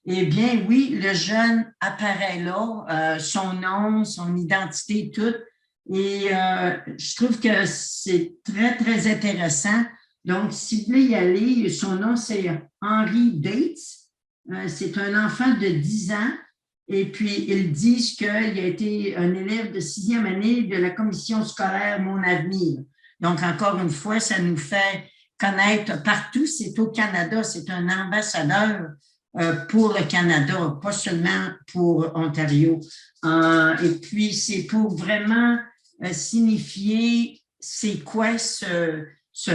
Eh bien, oui, le jeune apparaît là, son nom, son identité, tout. Et je trouve que c'est très, très intéressant. Donc, si vous voulez y aller, son nom, c'est Henry Dates. C'est un enfant de 10 ans. Et puis, ils disent qu'il a été un élève de 6e année de la commission scolaire Mon Avenir. Donc, encore une fois, ça nous fait connaître partout. C'est au Canada, c'est un ambassadeur pour le Canada, pas seulement pour Ontario. Et puis, c'est pour vraiment signifier c'est quoi ce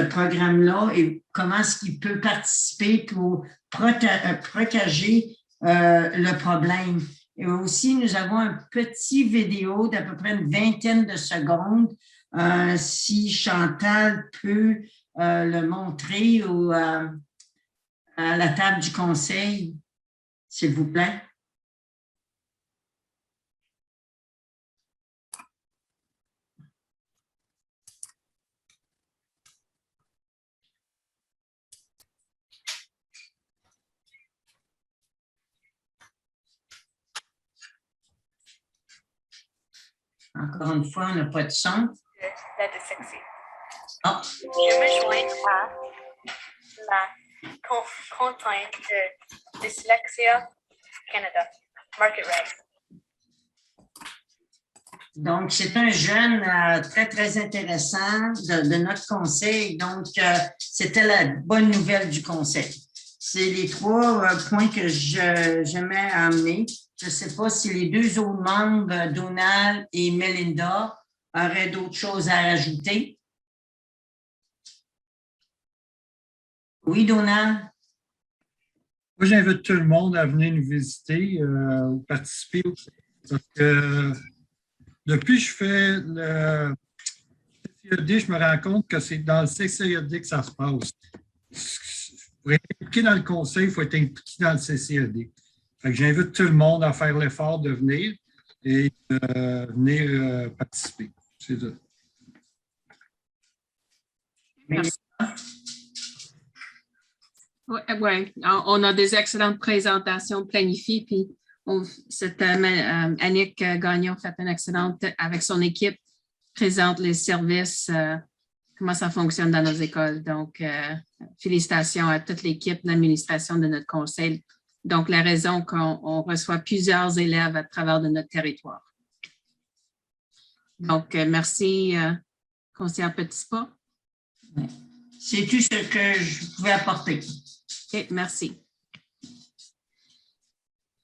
programme-là et comment est-ce qu'il peut participer pour protéger le problème. Et aussi, nous avons un petit vidéo d'à peu près une vingtaine de secondes. Si Chantal peut le montrer à la table du conseil, s'il vous plaît. Encore une fois, on n'a pas de son. La dyslexie. Ah. Je me joins à la contrainte de Dyslexia Canada, Market Reg. Donc, c'est un jeune très, très intéressant de notre conseil. Donc, c'était la bonne nouvelle du conseil. C'est les 3 points que j'aimais amener. Je ne sais pas si les 2 autres membres, Donald et Melinda, auraient d'autres choses à ajouter. Oui, Donald? Moi, j'invite tout le monde à venir nous visiter ou participer aussi. Parce que depuis que je fais le CCED, je me rends compte que c'est dans le CCED que ça se passe. Pour être impliqué dans le conseil, il faut être impliqué dans le CCED. Fait que j'invite tout le monde à faire l'effort de venir et venir participer. C'est ça. Merci. Oui, on a des excellentes présentations planifiées, puis Annick Gagnon fait une excellente, avec son équipe, présente les services, comment ça fonctionne dans nos écoles. Donc, félicitations à toute l'équipe d'administration de notre conseil. Donc, la raison qu'on reçoit plusieurs élèves à travers de notre territoire. Donc, merci, conseillère Petitpas. C'est tout ce que je pouvais apporter. OK, merci.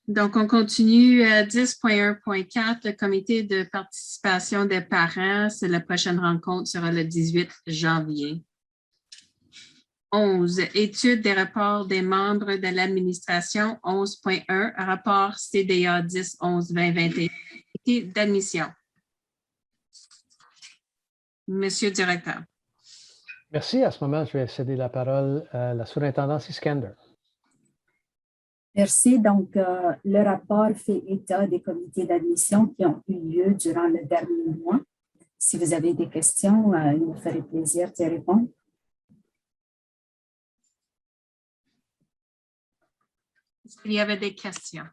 Donc, on continue à 10.1.4, le comité de participation des parents. La prochaine rencontre sera le 18 janvier. 11, étude des rapports des membres de l'administration. 11.1, rapport CDA 10-11-2021 d'admission. Monsieur le directeur. Merci. À ce moment, je vais céder la parole à la surintendance Iskander. Merci. Donc, le rapport fait état des comités d'admission qui ont eu lieu durant le dernier mois. Si vous avez des questions, il me ferait plaisir d'y répondre. Est-ce qu'il y avait des questions?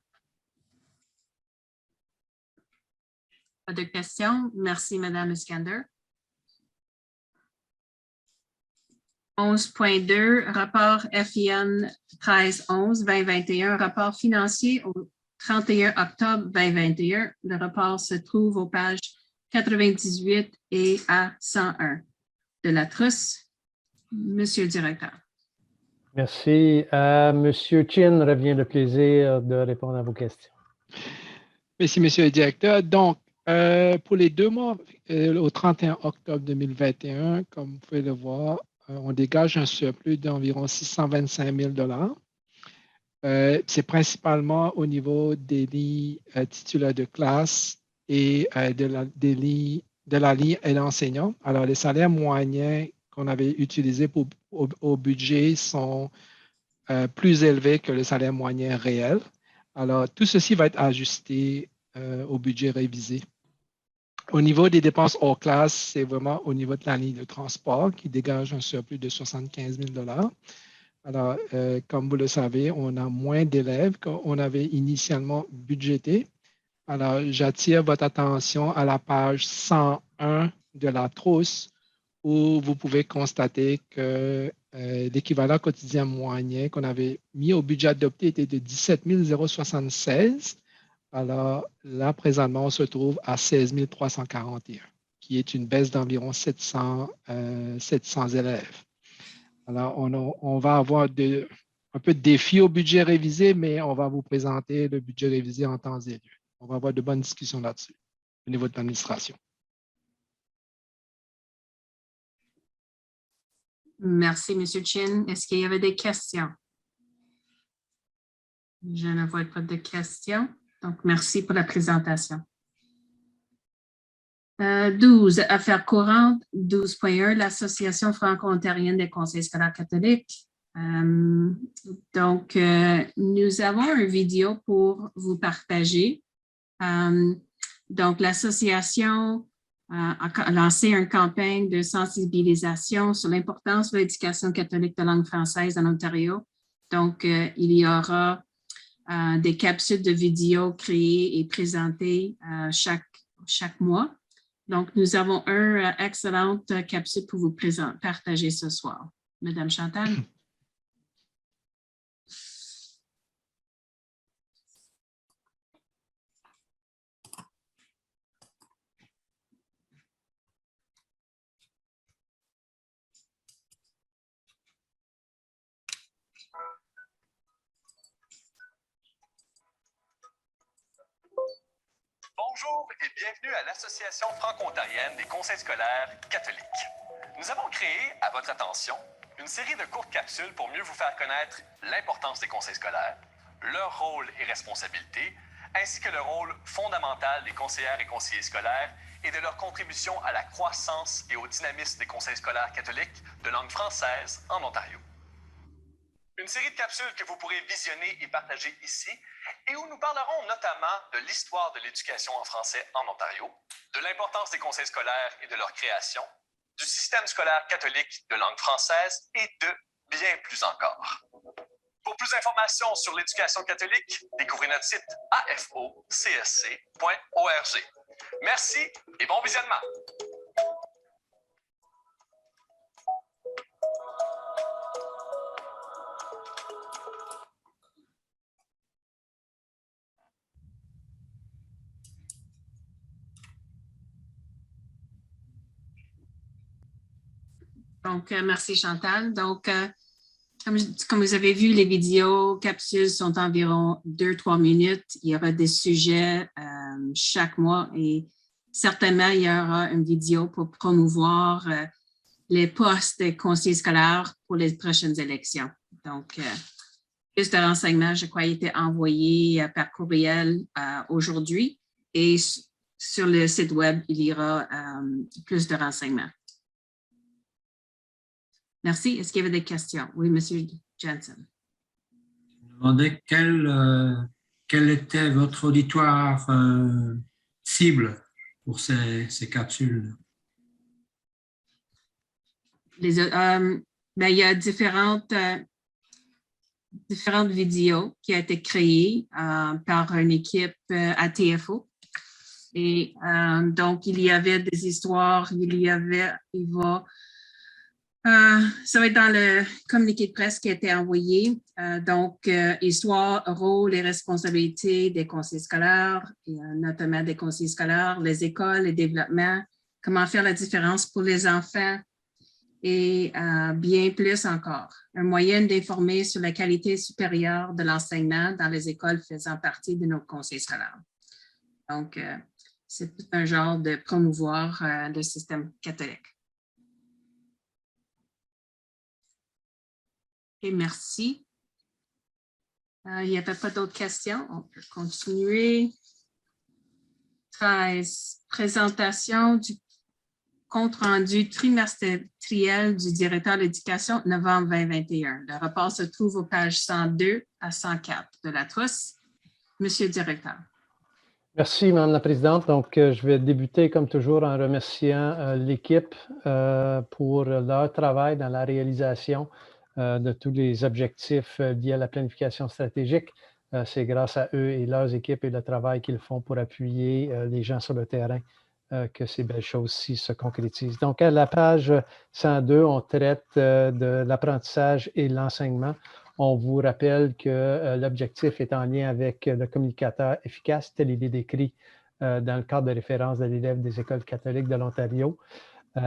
Pas de questions. Merci, Mme Iskander. 11.2, rapport FIN 13-11-2021, rapport financier au 31 octobre 2021. Le rapport se trouve aux pages 98 et à 101 de la trousse. Monsieur le directeur. Merci. Monsieur Chin revient le plaisir de répondre à vos questions. Merci, Monsieur le directeur. Donc, pour les 2 mois, au 31 octobre 2021, comme vous pouvez le voir, on dégage un surplus d'environ 625 000 $. C'est principalement au niveau des lits titulaires de classe et de la ligne aide enseignant. Alors, les salaires moyens qu'on avait utilisés au budget sont plus élevés que le salaire moyen réel. Alors, tout ceci va être ajusté au budget révisé. Au niveau des dépenses hors classe, c'est vraiment au niveau de la ligne de transport qui dégage un surplus de 75 000 $. Alors, comme vous le savez, on a moins d'élèves qu'on avait initialement budgété. Alors, j'attire votre attention à la page 101 de la trousse où vous pouvez constater que l'équivalent quotidien moyen qu'on avait mis au budget adopté était de 17 076. Alors là, présentement, on se trouve à 16 341, qui est une baisse d'environ 700 élèves. Alors, on va avoir un peu de défi au budget révisé, mais on va vous présenter le budget révisé en temps et lieu. On va avoir de bonnes discussions là-dessus au niveau de l'administration. Merci, M. Chin. Est-ce qu'il y avait des questions? Je ne vois pas de questions. Donc, merci pour la présentation. 12, affaires courantes. 12.1, l'Association franco-ontarienne des conseils scolaires catholiques. Donc, nous avons une vidéo pour vous partager. Donc, l'association a lancé une campagne de sensibilisation sur l'importance de l'éducation catholique de langue française en Ontario. Donc, il y aura des capsules de vidéos créées et présentées chaque mois. Donc, nous avons une excellente capsule pour vous partager ce soir. Madame Chantal. Bonjour et bienvenue à l'Association franco-ontarienne des conseils scolaires catholiques. Nous avons créé, à votre attention, une série de courtes capsules pour mieux vous faire connaître l'importance des conseils scolaires, leur rôle et responsabilités, ainsi que le rôle fondamental des conseillères et conseillers scolaires et de leur contribution à la croissance et au dynamisme des conseils scolaires catholiques de langue française en Ontario. Une série de capsules que vous pourrez visionner et partager ici et où nous parlerons notamment de l'histoire de l'éducation en français en Ontario, de l'importance des conseils scolaires et de leur création, du système scolaire catholique de langue française et de bien plus encore. Pour plus d'informations sur l'éducation catholique, découvrez notre site afocsc.org. Merci et bon visionnement! Donc, merci Chantal. Donc, comme vous avez vu, les vidéos capsules sont environ 2-3 minutes. Il y aura des sujets chaque mois et certainement, il y aura une vidéo pour promouvoir les postes de conseillers scolaires pour les prochaines élections. Donc, plus de renseignements, je crois, ont été envoyés par courriel aujourd'hui et sur le site web, il y aura plus de renseignements. Merci. Est-ce qu'il y avait des questions? Oui, M. Jensen. Je me demandais quel était votre auditoire cible pour ces capsules. Il y a différentes vidéos qui ont été créées par une équipe à TFO. Et donc, il y avait des histoires, il va Ça va être dans le communiqué de presse qui a été envoyé. Donc, histoire, rôle et responsabilités des conseillers scolaires, et notamment des conseillers scolaires, les écoles, les développements, comment faire la différence pour les enfants et bien plus encore. Un moyen d'informer sur la qualité supérieure de l'enseignement dans les écoles faisant partie de nos conseils scolaires. Donc, c'est tout un genre de promouvoir le système catholique. Et merci. Il n'y avait pas d'autres questions. On peut continuer. 13. Présentation du compte-rendu trimestriel du directeur de l'Éducation, novembre 2021. Le rapport se trouve aux pages 102 à 104 de la trousse. Monsieur le directeur. Merci, Madame la Présidente. Donc, je vais débuter, comme toujours, en remerciant l'équipe pour leur travail dans la réalisation de tous les objectifs liés à la planification stratégique. C'est grâce à eux et leurs équipes et le travail qu'ils font pour appuyer les gens sur le terrain que ces belles choses-ci se concrétisent. Donc, à la page 102, on traite de l'apprentissage et l'enseignement. On vous rappelle que l'objectif est en lien avec le communicateur efficace, tel il est décrit dans le cadre de référence de l'élève des écoles catholiques de l'Ontario.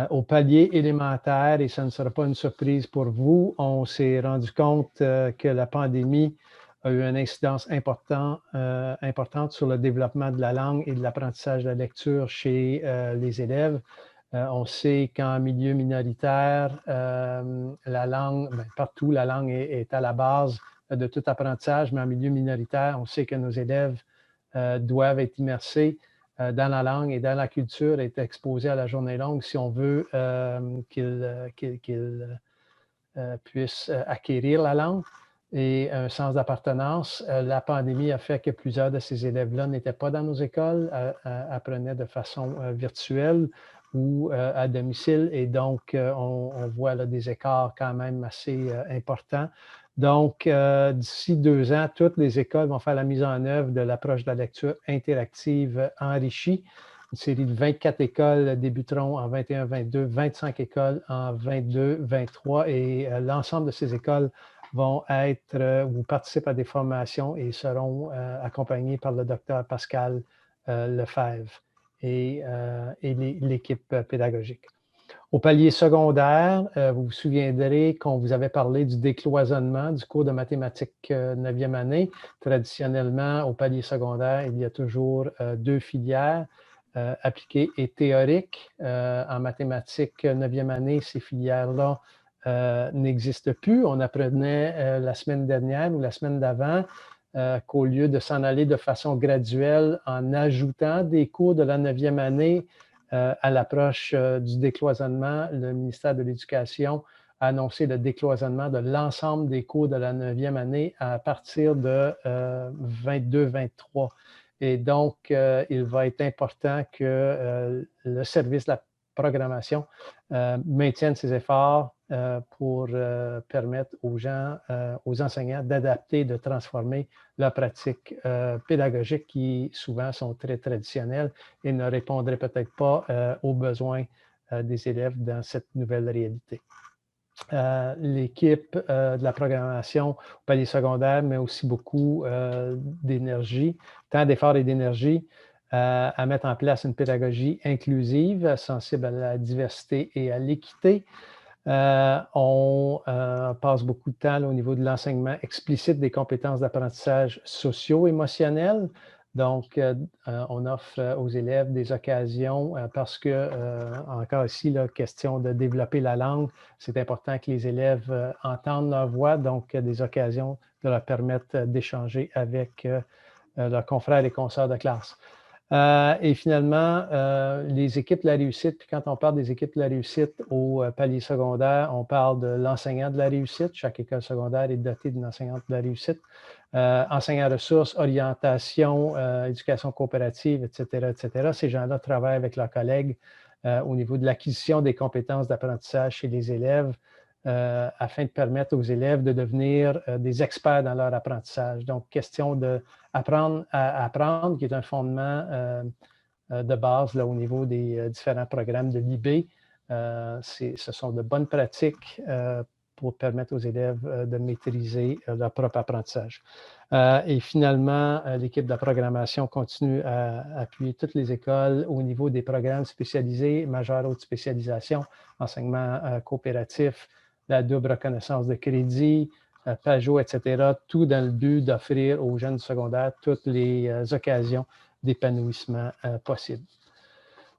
Au palier élémentaire, et ce ne sera pas une surprise pour vous, on s'est rendu compte que la pandémie a eu une incidence importante sur le développement de la langue et de l'apprentissage de la lecture chez les élèves. On sait qu'en milieu minoritaire, la langue, partout, la langue est à la base de tout apprentissage, mais en milieu minoritaire, on sait que nos élèves doivent être immersés dans la langue et dans la culture, être exposés à la journée longue si on veut qu'ils puissent acquérir la langue et un sens d'appartenance. La pandémie a fait que plusieurs de ces élèves-là n'étaient pas dans nos écoles, apprenaient de façon virtuelle ou à domicile, et donc on voit là des écarts quand même assez importants. Donc, d'ici 2 ans, toutes les écoles vont faire la mise en œuvre de l'approche de la lecture interactive enrichie. Une série de 24 écoles débuteront en 21-22, 25 écoles en 22-23, et l'ensemble de ces écoles vont être ou participent à des formations et seront accompagnées par le docteur Pascal Lefebvre et l'équipe pédagogique. Au palier secondaire, vous vous souviendrez qu'on vous avait parlé du décloisonnement du cours de mathématiques 9e année. Traditionnellement, au palier secondaire, il y a toujours 2 filières, appliquées et théoriques. En mathématiques 9e année, ces filières-là n'existent plus. On apprenait la semaine dernière ou la semaine d'avant qu'au lieu de s'en aller de façon graduelle en ajoutant des cours de la 9e année à l'approche du décloisonnement, le ministère de l'Éducation a annoncé le décloisonnement de l'ensemble des cours de la 9e année à partir de 22-23. Et donc, il va être important que le service de la programmation maintienne ses efforts pour permettre aux gens, aux enseignants d'adapter, de transformer leurs pratiques pédagogiques qui souvent sont très traditionnelles et ne répondraient peut-être pas aux besoins des élèves dans cette nouvelle réalité. L'équipe de la programmation au palier secondaire met aussi beaucoup d'énergie, tant d'efforts et d'énergie à mettre en place une pédagogie inclusive, sensible à la diversité et à l'équité. On passe beaucoup de temps là, au niveau de l'enseignement explicite des compétences d'apprentissage socio-émotionnel. Donc, on offre aux élèves des occasions parce que, encore ici, la question de développer la langue, c'est important que les élèves entendent leur voix, donc des occasions de leur permettre d'échanger avec leurs confrères et consoeurs de classe. Et finalement, les équipes de la réussite, puis quand on parle des équipes de la réussite au palier secondaire, on parle de l'enseignant de la réussite. Chaque école secondaire est dotée d'une enseignante de la réussite. Enseignants ressources, orientation, éducation coopérative, etc., etc. Ces gens-là travaillent avec leurs collègues au niveau de l'acquisition des compétences d'apprentissage chez les élèves afin de permettre aux élèves de devenir des experts dans leur apprentissage. Donc, question d'apprendre à apprendre, qui est un fondement de base là, au niveau des différents programmes de l'IB Ce sont de bonnes pratiques pour permettre aux élèves de maîtriser leur propre apprentissage. Et finalement, l'équipe de la programmation continue à appuyer toutes les écoles au niveau des programmes spécialisés, majeure haute spécialisation, enseignement coopératif, la double reconnaissance de crédit, Pajot, etc., tout dans le but d'offrir aux jeunes secondaires toutes les occasions d'épanouissement possibles.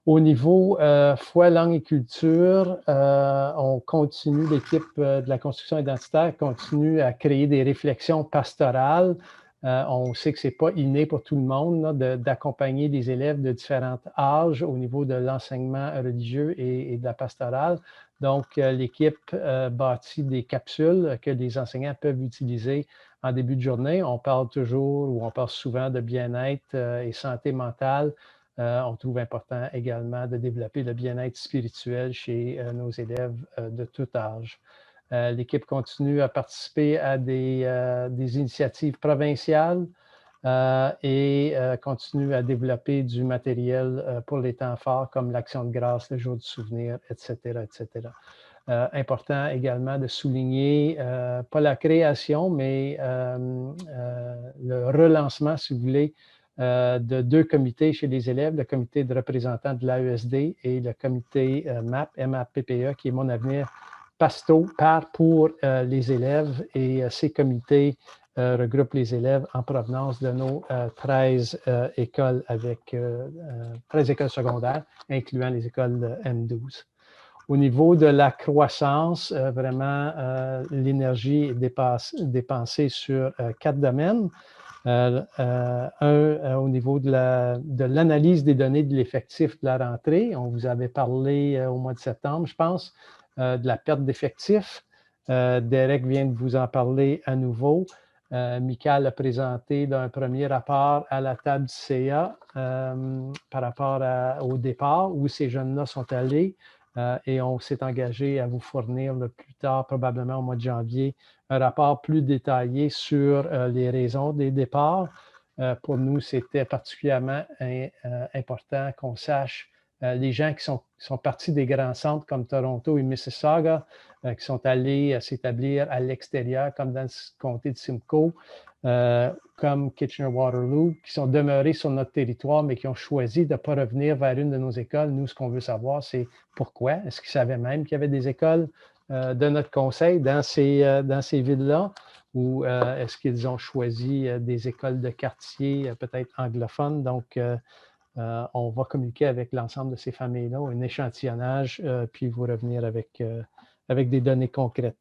Au niveau foi, langue et culture, on continue, l'équipe de la construction identitaire continue à créer des réflexions pastorales. On sait que ce n'est pas inné pour tout le monde d'accompagner des élèves de différents âges au niveau de l'enseignement religieux et de la pastorale. Donc, l'équipe bâtit des capsules que les enseignants peuvent utiliser en début de journée. On parle toujours ou on parle souvent de bien-être et santé mentale. On trouve important également de développer le bien-être spirituel chez nos élèves de tout âge. L'équipe continue à participer à des initiatives provinciales et continue à développer du matériel pour les temps forts comme l'Action de grâce, le Jour du souvenir, etc., etc. Important également de souligner, pas la création, mais le relancement, si vous voulez, de 2 comités chez les élèves, le comité de représentants de l'AESD et le comité MAPPE, qui est Mon Avenir Pasto, par pour les élèves. Et ces comités regroupent les élèves en provenance de nos 13 écoles avec 13 écoles secondaires, incluant les écoles de M12. Au niveau de la croissance, vraiment, l'énergie est dépensée sur 4 domaines. Au niveau de l'analyse des données de l'effectif de la rentrée. On vous avait parlé au mois de septembre, je pense, de la perte d'effectifs. Derek vient de vous en parler à nouveau. Michael a présenté d'un premier rapport à la table du CA par rapport au départ où ces jeunes-là sont allés. Et on s'est engagé à vous fournir le plus tard, probablement au mois de janvier, un rapport plus détaillé sur les raisons des départs. Pour nous, c'était particulièrement important qu'on sache les gens qui sont partis des grands centres comme Toronto et Mississauga, qui sont allés s'établir à l'extérieur, comme dans le comté de Simcoe, comme Kitchener-Waterloo, qui sont demeurés sur notre territoire, mais qui ont choisi de ne pas revenir vers une de nos écoles. Nous, ce qu'on veut savoir, c'est pourquoi. Est-ce qu'ils savaient même qu'il y avait des écoles de notre conseil dans ces villes-là? Ou est-ce qu'ils ont choisi des écoles de quartier, peut-être anglophones? Donc, on va communiquer avec l'ensemble de ces familles-là, un échantillonnage, puis vous revenir avec des données concrètes.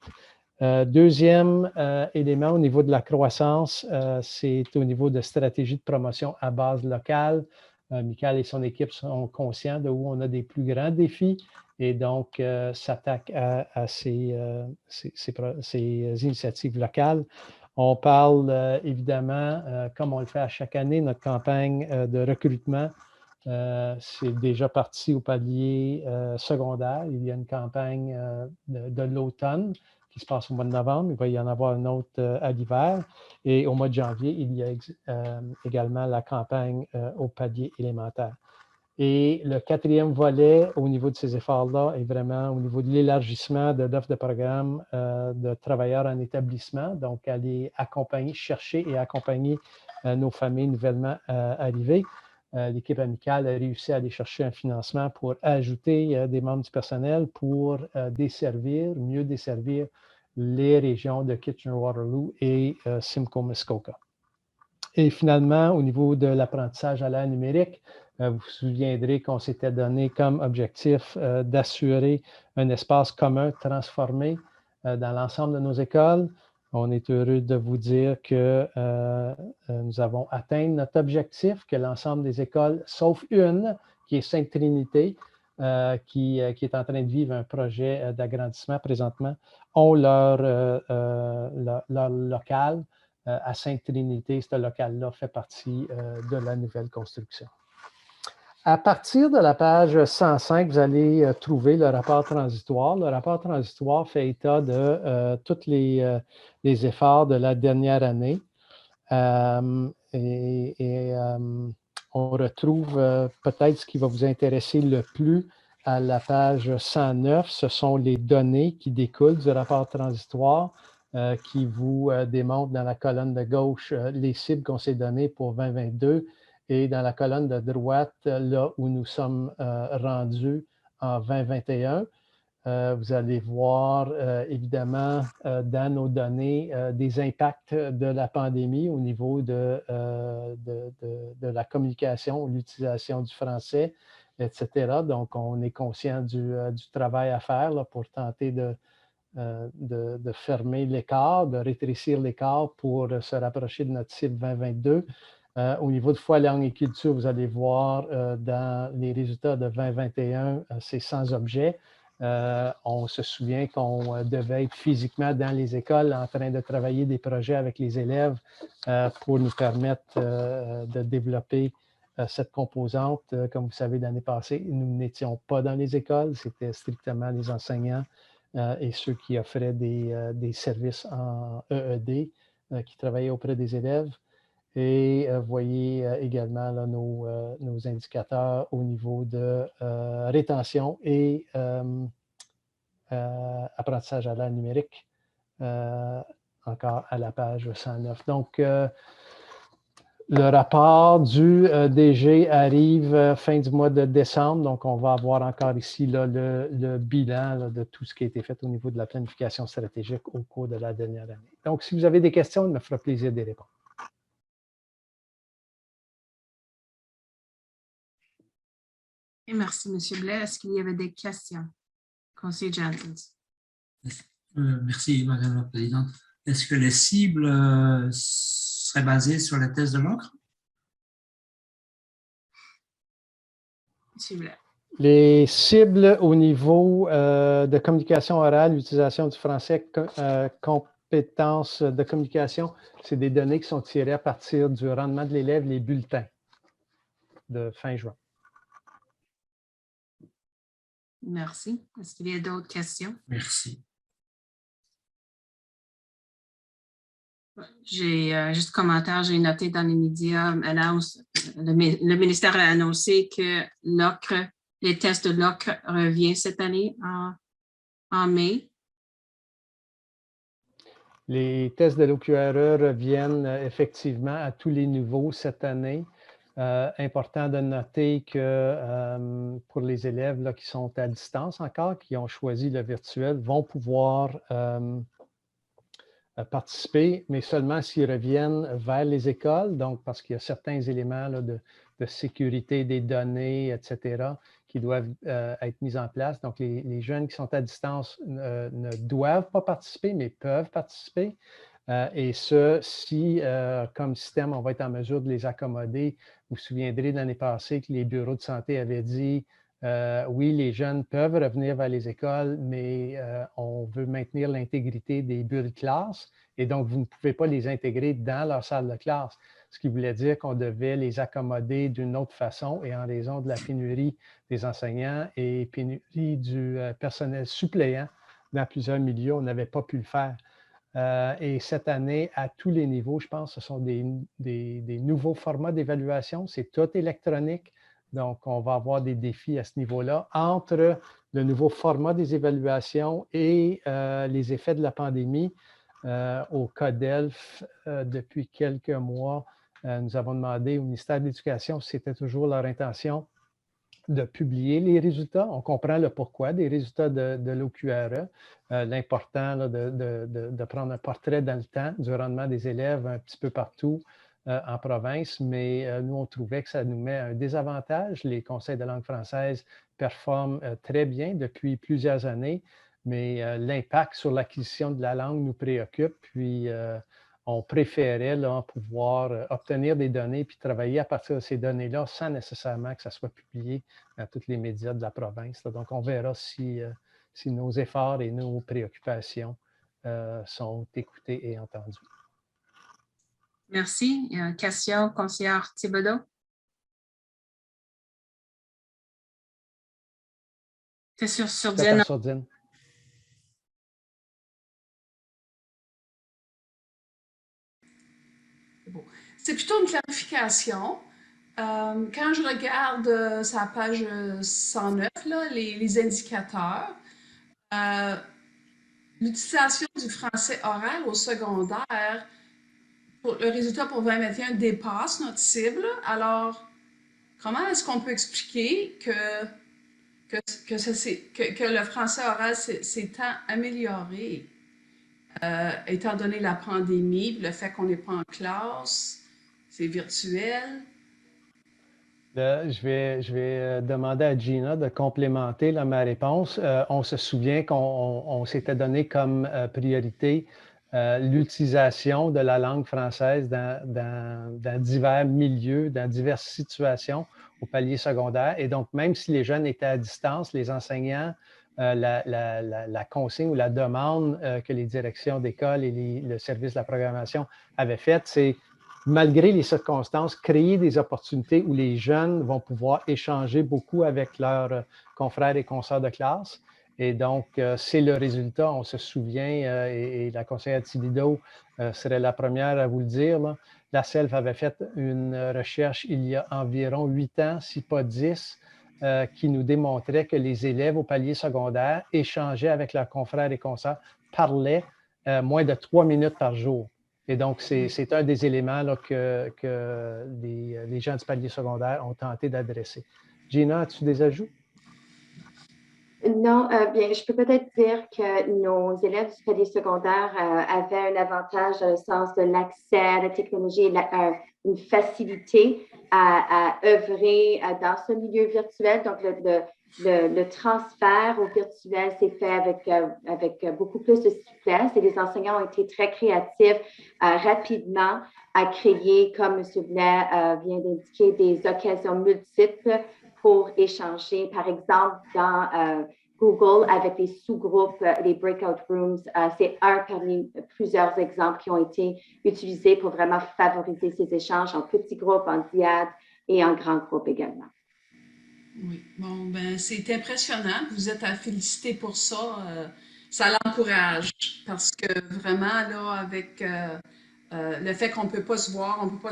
Deuxième élément au niveau de la croissance, c'est au niveau de stratégie de promotion à base locale. Michael et son équipe sont conscients de où on a des plus grands défis et donc s'attaquent à ces initiatives locales. On parle évidemment, comme on le fait à chaque année, notre campagne de recrutement. C'est déjà parti au palier secondaire. Il y a une campagne de l'automne qui se passe au mois de novembre. Il va y en avoir une autre à l'hiver. Et au mois de janvier, il y a également la campagne au palier élémentaire. Et le 4e volet au niveau de ces efforts-là est vraiment au niveau de l'élargissement de l'offre de programmes de travailleurs en établissement. Donc, aller accompagner, chercher et accompagner nos familles nouvellement arrivées. L'équipe amicale a réussi à aller chercher un financement pour ajouter des membres du personnel pour mieux desservir les régions de Kitchener-Waterloo et Simcoe-Muskoka. Et finalement, au niveau de l'apprentissage à l'ère numérique, vous vous souviendrez qu'on s'était donné comme objectif d'assurer un espace commun transformé dans l'ensemble de nos écoles. On est heureux de vous dire que nous avons atteint notre objectif, que l'ensemble des écoles, sauf une, qui est Sainte-Trinité, qui est en train de vivre un projet d'agrandissement présentement, ont leur local à Sainte-Trinité. Ce local-là fait partie de la nouvelle construction. À partir de la page 105, vous allez trouver le rapport transitoire. Le rapport transitoire fait état de tous les efforts de la dernière année. On retrouve peut-être ce qui va vous intéresser le plus à la page 109, ce sont les données qui découlent du rapport transitoire qui vous démontrent dans la colonne de gauche les cibles qu'on s'est données pour 2022 et dans la colonne de droite, là où nous sommes rendus en 2021. Vous allez voir évidemment dans nos données des impacts de la pandémie au niveau de la communication, l'utilisation du français, etc. Donc, on est conscient du travail à faire là, pour tenter de fermer l'écart, de rétrécir l'écart pour se rapprocher de notre cible 2022. Au niveau de foi, langue et culture, vous allez voir dans les résultats de 2021, c'est sans objet. On se souvient qu'on devait être physiquement dans les écoles en train de travailler des projets avec les élèves pour nous permettre de développer cette composante. Comme vous savez, l'année passée, nous n'étions pas dans les écoles, c'était strictement les enseignants et ceux qui offraient des services en EED qui travaillaient auprès des élèves. Et vous voyez également là, nos indicateurs au niveau de rétention et apprentissage à l'ère numérique, encore à la page 109. Donc, le rapport du DG arrive fin du mois de décembre. Donc, on va avoir encore ici là, le bilan là, de tout ce qui a été fait au niveau de la planification stratégique au cours de la dernière année. Donc, si vous avez des questions, il me fera plaisir d'y répondre. Et merci, M. Blais. Est-ce qu'il y avait des questions? Conseiller Janssens. Merci, Madame la Présidente. Est-ce que les cibles seraient basées sur la thèse de l'ocre? M. Blais. Les cibles au niveau de communication orale, l'utilisation du français, compétences de communication, c'est des données qui sont tirées à partir du rendement de l'élève, les bulletins de fin juin. Merci. Est-ce qu'il y a d'autres questions? Merci. J'ai juste un commentaire, j'ai noté dans les médias, le ministère a annoncé que l'ocre, les tests de l'ocre reviennent cette année en mai. Les tests de l'OQRE reviennent effectivement à tous les niveaux cette année. Important de noter que pour les élèves là, qui sont à distance encore, qui ont choisi le virtuel, vont pouvoir participer, mais seulement s'ils reviennent vers les écoles, donc parce qu'il y a certains éléments là, de sécurité des données, etc., qui doivent être mis en place. Donc, les jeunes qui sont à distance ne doivent pas participer, mais peuvent participer. Et ce, si, comme système, on va être en mesure de les accommoder. Vous vous souviendrez de l'année passée que les bureaux de santé avaient dit oui, les jeunes peuvent revenir vers les écoles, mais on veut maintenir l'intégrité des bulles classe et donc vous ne pouvez pas les intégrer dans leur salle de classe. Ce qui voulait dire qu'on devait les accommoder d'une autre façon et en raison de la pénurie des enseignants et pénurie du personnel suppléant dans plusieurs milieux, on n'avait pas pu le faire. Et cette année, à tous les niveaux, je pense que ce sont des nouveaux formats d'évaluation. C'est tout électronique. Donc, on va avoir des défis à ce niveau-là entre le nouveau format des évaluations et les effets de la pandémie. Au CODELF, depuis quelques mois, nous avons demandé au ministère de l'Éducation si c'était toujours leur intention de publier les résultats. On comprend le pourquoi des résultats de l'OQRE, l'important de prendre un portrait dans le temps du rendement des élèves un petit peu partout en province, mais nous, on trouvait que ça nous met un désavantage. Les conseils de langue française performent très bien depuis plusieurs années, mais l'impact sur l'acquisition de la langue nous préoccupe, puis on préférait là, pouvoir obtenir des données puis travailler à partir de ces données-là sans nécessairement que ça soit publié dans tous les médias de la province. Là. Donc, on verra si nos efforts et nos préoccupations sont écoutés et entendus. Merci. Question, conseillère Thibodeau. C'est sur Surdine. C'est plutôt une clarification. quand je regarde sa page 109, là, les indicateurs, l'utilisation du français oral au secondaire, le résultat pour 2021 dépasse notre cible. Alors, comment est-ce qu'on peut expliquer que le français oral s'est tant amélioré, étant donné la pandémie, le fait qu'on n'est pas en classe, c'est virtuel? Je vais demander à Gina de complémenter là, ma réponse. On se souvient qu'on s'était donné comme priorité l'utilisation de la langue française dans divers milieux, dans diverses situations au palier secondaire. Et donc, même si les jeunes étaient à distance, les enseignants, la consigne ou la demande que les directions d'école et le service de la programmation avaient faite, c'est malgré les circonstances, créer des opportunités où les jeunes vont pouvoir échanger beaucoup avec leurs confrères et consoeurs de classe. Et donc, c'est le résultat, on se souvient, et la conseillère Thibodeau serait la première à vous le dire. Là. La SELF avait fait une recherche il y a environ 8 ans, si pas 10, qui nous démontrait que les élèves au palier secondaire échangeaient avec leurs confrères et consoeurs, parlaient moins de 3 minutes par jour. Et donc, c'est un des éléments là, que les gens du palier secondaire ont tenté d'adresser. Gina, as-tu des ajouts? Non, bien, je peux peut-être dire que nos élèves du palier secondaire avaient un avantage dans le sens de l'accès à la technologie et une facilité à œuvrer dans ce milieu virtuel. Donc, le transfert au virtuel s'est fait avec beaucoup plus de souplesse et les enseignants ont été très créatifs rapidement à créer, comme M. Blais vient d'indiquer, des occasions multiples pour échanger. Par exemple, dans Google, avec les sous-groupes, les breakout rooms, c'est un parmi plusieurs exemples qui ont été utilisés pour vraiment favoriser ces échanges en petits groupes, en diade et en grands groupes également. Oui, bon, ben, c'est impressionnant. Vous êtes à féliciter pour ça. Ça l'encourage parce que vraiment, là, avec le fait qu'on ne peut pas se voir, on peut pas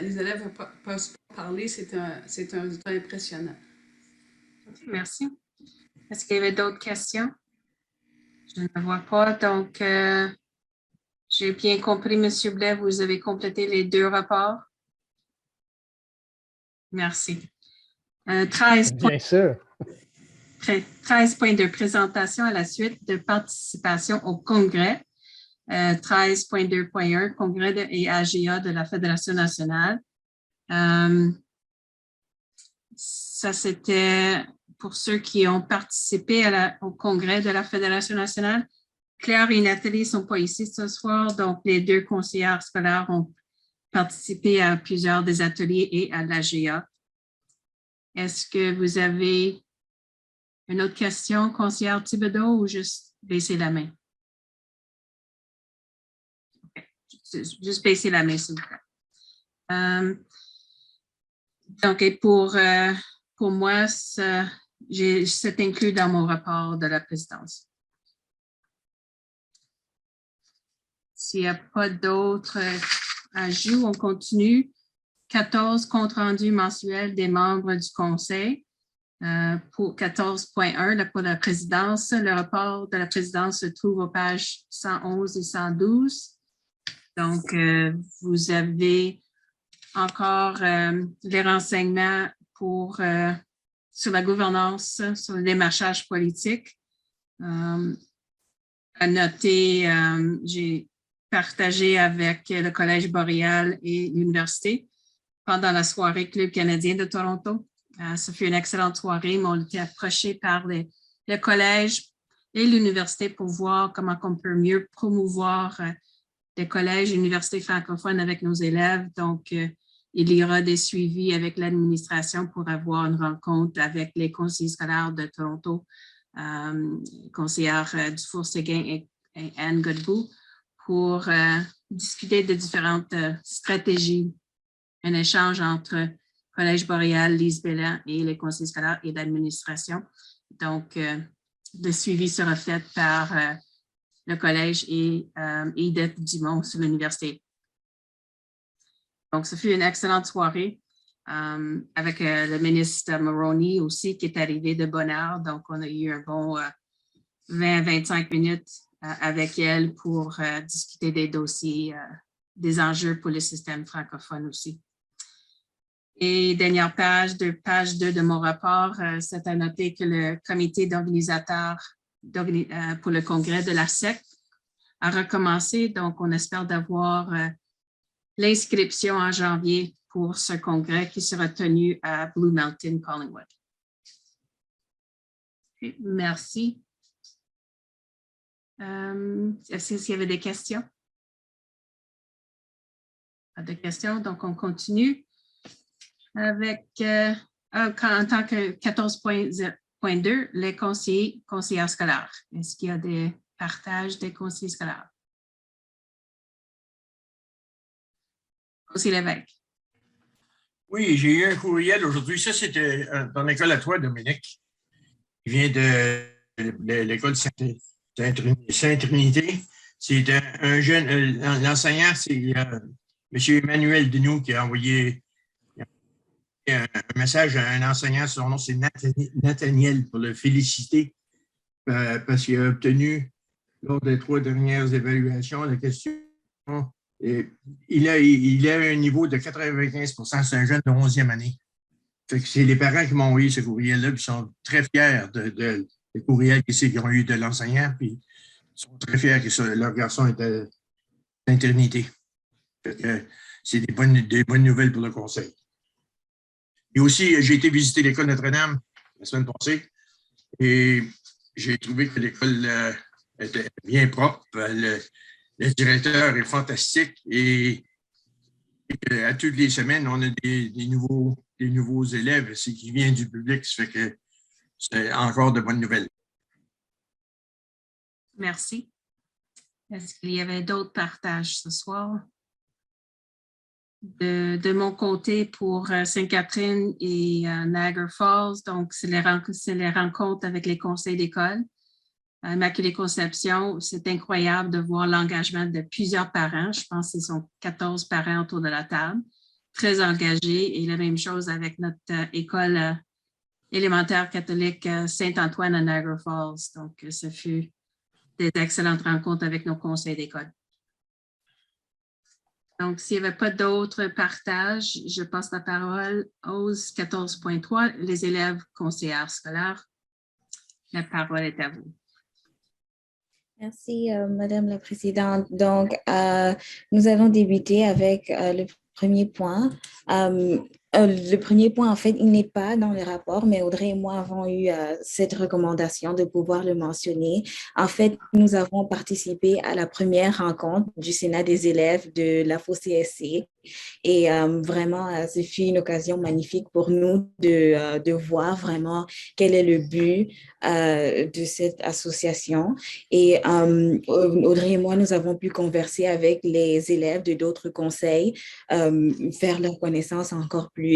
les élèves ne peuvent pas se parler, c'est un résultat impressionnant. Merci. Est-ce qu'il y avait d'autres questions? Je ne vois pas. Donc, j'ai bien compris, M. Blais, vous avez complété les 2 rapports. Merci. 13. Bien sûr. 13.2, présentation à la suite de participation au congrès. 13.2.1, congrès et AGA de la Fédération nationale. Ça, c'était pour ceux qui ont participé au congrès de la Fédération nationale. Claire et Nathalie ne sont pas ici ce soir, donc les 2 conseillères scolaires ont participé à plusieurs des ateliers et à l'AGA. Est-ce que vous avez une autre question, conseillère Thibodeau, ou juste baisser la main? Okay. Juste baisser la main, s'il vous plaît. Donc, et pour moi, c'est inclus dans mon rapport de la présidence. S'il n'y a pas d'autres ajouts, on continue. 14, compte rendu mensuel des membres du conseil. Pour 14.1, pour la présidence, le rapport de la présidence se trouve aux pages 111 et 112. Donc, vous avez encore les renseignements sur la gouvernance, sur le démarchage politique. À noter, j'ai partagé avec le Collège boréal et l'université pendant la soirée Club canadien de Toronto. Ça fut une excellente soirée, mais on était approchés par le collège et l'université pour voir comment on peut mieux promouvoir les collèges et universités francophones avec nos élèves. Donc, il y aura des suivis avec l'administration pour avoir une rencontre avec les conseillers scolaires de Toronto, conseillère Dufour-Séguin et Anne Godbout, pour discuter de différentes stratégies, un échange entre Collège boréal, Lise Bellan et les conseillers scolaires et l'administration. Donc, le suivi sera fait par le collège et Edith Dumont sur l'université. Donc, ce fut une excellente soirée. avec le ministre Mulroney aussi qui est arrivé de bonne heure. Donc, on a eu un bon 20-25 minutes avec elle pour discuter des dossiers, des enjeux pour le système francophone aussi. Et dernière page 2 de mon rapport, c'est à noter que le comité d'organisateurs pour le congrès de la SEC a recommencé. Donc, on espère d'avoir l'inscription en janvier pour ce congrès qui sera tenu à Blue Mountain, Collingwood. Merci. Est-ce qu'il y avait des questions? Pas de questions, donc on continue avec, en tant que 14.2, les conseillers scolaires. Est-ce qu'il y a des partages des conseillers scolaires? Conseiller Lévesque. Oui, j'ai eu un courriel aujourd'hui. Ça, c'était dans l'école à toi, Dominique. Il vient de l'école Sainte-Trinité. C'est un jeune, l'enseignant, c'est M. Emmanuel Denou qui a envoyé un message à un enseignant. Son nom, c'est Nathaniel, pour le féliciter parce qu'il a obtenu, lors des 3 dernières évaluations, la question. Et il a un niveau de 95 %. C'est un jeune de 11e année. C'est les parents qui m'ont envoyé ce courriel-là, puis ils sont très fiers des courriels qu'ils ont eu de l'enseignant, puis ils sont très fiers que leur garçon est à Sainte-Trinité. C'est des bonnes nouvelles pour le conseil. Et aussi, j'ai été visiter l'école Notre-Dame la semaine passée et j'ai trouvé que l'école était bien propre. Le directeur est fantastique et à toutes les semaines, on a des nouveaux élèves. C'est qui vient du public, ça fait que c'est encore de bonnes nouvelles. Merci. Est-ce qu'il y avait d'autres partages ce soir? De mon côté, pour Sainte-Catherine et Niagara Falls, donc c'est les rencontres avec les conseils d'école. Immaculée Conception, c'est incroyable de voir l'engagement de plusieurs parents. Je pense qu'ils sont 14 parents autour de la table, très engagés. Et la même chose avec notre école élémentaire catholique Saint-Antoine à Niagara Falls. Donc, ce fut des excellentes rencontres avec nos conseils d'école. Donc, s'il n'y avait pas d'autres partages, je passe la parole aux 14.3, les élèves conseillères scolaires. La parole est à vous. Merci, Madame la Présidente. Donc, nous allons débuter avec le premier point. Le premier point, en fait, il n'est pas dans le rapport, mais Audrey et moi avons eu cette recommandation de pouvoir le mentionner. En fait, nous avons participé à la première rencontre du Sénat des élèves de la FOCSC et vraiment, ce fut une occasion magnifique pour nous de voir vraiment quel est le but de cette association. Et Audrey et moi, nous avons pu converser avec les élèves de d'autres conseils, faire leur connaissance encore plus.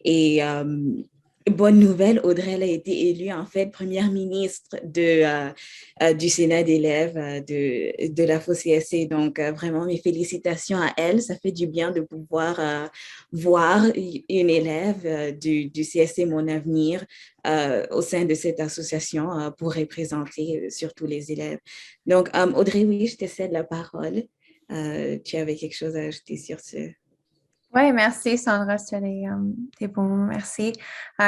Et bonne nouvelle, Audrey a été élue en fait première ministre du Sénat d'élèves de la FOCSC. Donc, vraiment, mes félicitations à elle. Ça fait du bien de pouvoir voir une élève du CSC Mon Avenir au sein de cette association pour représenter surtout les élèves. Donc, Audrey, oui, je te cède la parole. Tu avais quelque chose à ajouter sur ce? Oui, merci Sandra, c'était bon, merci.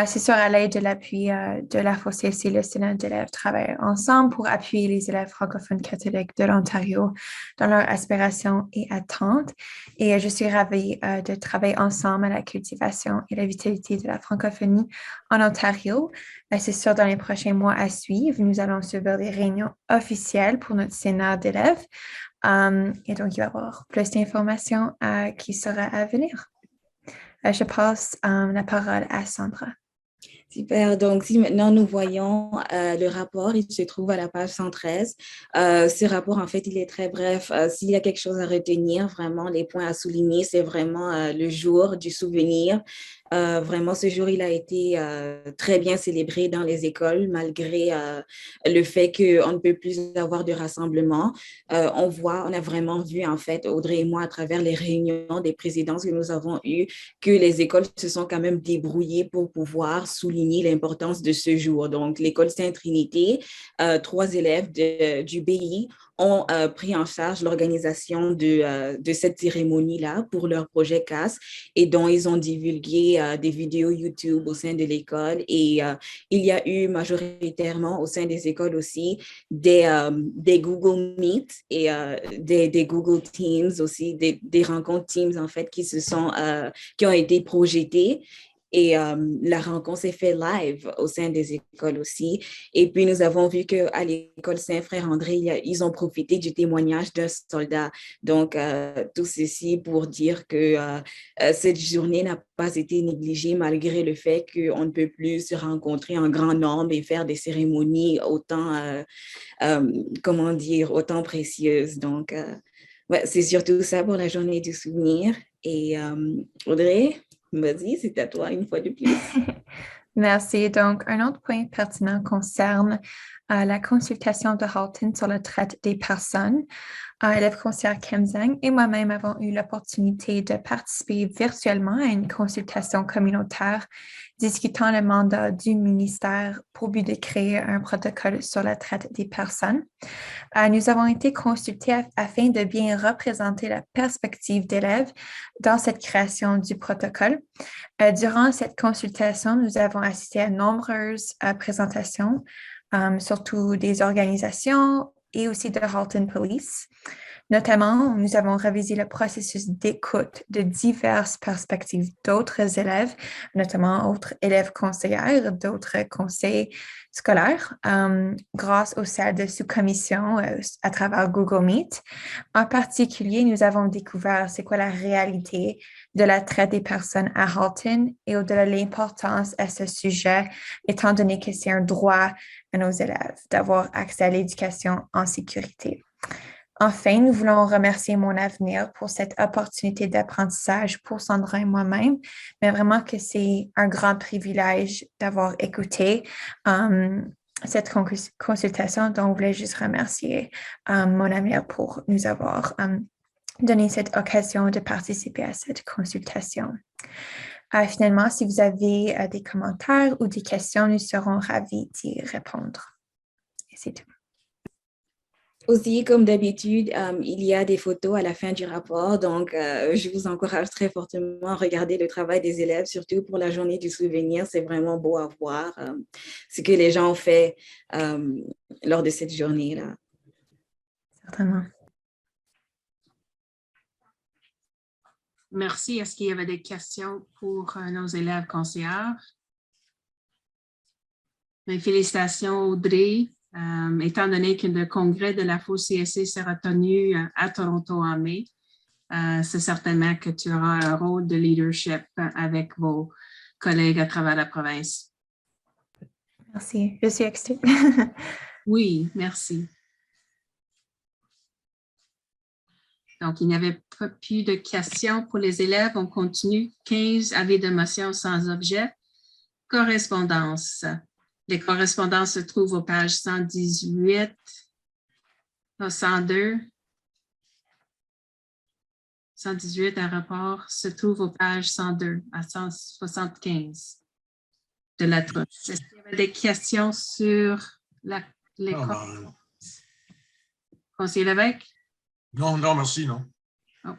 C'est sûr, à l'aide de l'appui de la FOCSC, le Sénat d'élèves travaille ensemble pour appuyer les élèves francophones catholiques de l'Ontario dans leurs aspirations et attentes. Et je suis ravie de travailler ensemble à la cultivation et la vitalité de la francophonie en Ontario. C'est sûr, dans les prochains mois à suivre, nous allons subir des réunions officielles pour notre Sénat d'élèves. Et donc, il va y avoir plus d'informations qui sera à venir. Je passe la parole à Sandra. Super. Donc, si maintenant nous voyons le rapport, il se trouve à la page 113. Ce rapport, en fait, il est très bref. S'il y a quelque chose à retenir, vraiment, les points à souligner, c'est vraiment le jour du souvenir. Vraiment, ce jour, il a été très bien célébré dans les écoles, malgré le fait qu'on ne peut plus avoir de rassemblement. On a vraiment vu, en fait, Audrey et moi, à travers les réunions des présidences que nous avons eues, que les écoles se sont quand même débrouillées pour pouvoir souligner l'importance de ce jour. Donc, l'école Sainte-Trinité, 3 élèves du BI ont pris en charge l'organisation de cette cérémonie-là pour leur projet CAS et dont ils ont divulgué des vidéos YouTube au sein de l'école. Et il y a eu majoritairement au sein des écoles aussi des Google Meet et des Google Teams aussi, des rencontres Teams en fait qui ont été projetées. Et la rencontre s'est faite live au sein des écoles aussi. Et puis, nous avons vu qu'à l'école Saint-Frère-André, ils ont profité du témoignage d'un soldat. Donc, tout ceci pour dire que cette journée n'a pas été négligée malgré le fait qu'on ne peut plus se rencontrer en grand nombre et faire des cérémonies autant, autant précieuses. Donc, ouais, c'est surtout ça pour la journée du souvenir. Et Audrey? Vas-y, c'est à toi une fois de plus. Merci. Donc, un autre point pertinent concerne la consultation de Halton sur la traite des personnes. Élève conseillère Kim Zhang et moi-même avons eu l'opportunité de participer virtuellement à une consultation communautaire discutant le mandat du ministère pour but de créer un protocole sur la traite des personnes. Nous avons été consultés afin de bien représenter la perspective d'élèves dans cette création du protocole. Durant cette consultation, nous avons assisté à nombreuses présentations, surtout des organisations et aussi de Halton Police. Notamment, nous avons révisé le processus d'écoute de diverses perspectives d'autres élèves, notamment autres élèves conseillères, d'autres conseils scolaires, grâce aux salles de sous-commission à travers Google Meet. En particulier, nous avons découvert c'est quoi la réalité de la traite des personnes à Halton et au-delà de l'importance à ce sujet, étant donné que c'est un droit à nos élèves d'avoir accès à l'éducation en sécurité. Enfin, nous voulons remercier Mon Avenir pour cette opportunité d'apprentissage pour Sandra et moi-même, mais vraiment que c'est un grand privilège d'avoir écouté cette consultation. Donc, je voulais juste remercier Mon Avenir pour nous avoir donné cette occasion de participer à cette consultation. Finalement, si vous avez des commentaires ou des questions, nous serons ravis d'y répondre. Et c'est tout. Aussi, comme d'habitude, il y a des photos à la fin du rapport. Donc, je vous encourage très fortement à regarder le travail des élèves, surtout pour la journée du souvenir. C'est vraiment beau à voir ce que les gens ont fait lors de cette journée-là. Certainement. Merci. Est-ce qu'il y avait des questions pour nos élèves conseillères? Mes félicitations, Audrey. Étant donné que le congrès de la FOCSC sera tenu à Toronto en mai, c'est certainement que tu auras un rôle de leadership avec vos collègues à travers la province. Merci. Je suis excitée. Oui, merci. Donc, il n'y avait pas plus de questions pour les élèves. On continue. 15 avis de motion sans objet. Correspondance. Les correspondances se trouvent aux pages 118, 102, 118 à rapport se trouve aux pages 102 à 175 de la troupe. Est-ce qu'il y avait des questions sur les correspondances? Conseiller Lévesque? Non, merci, non. Oh.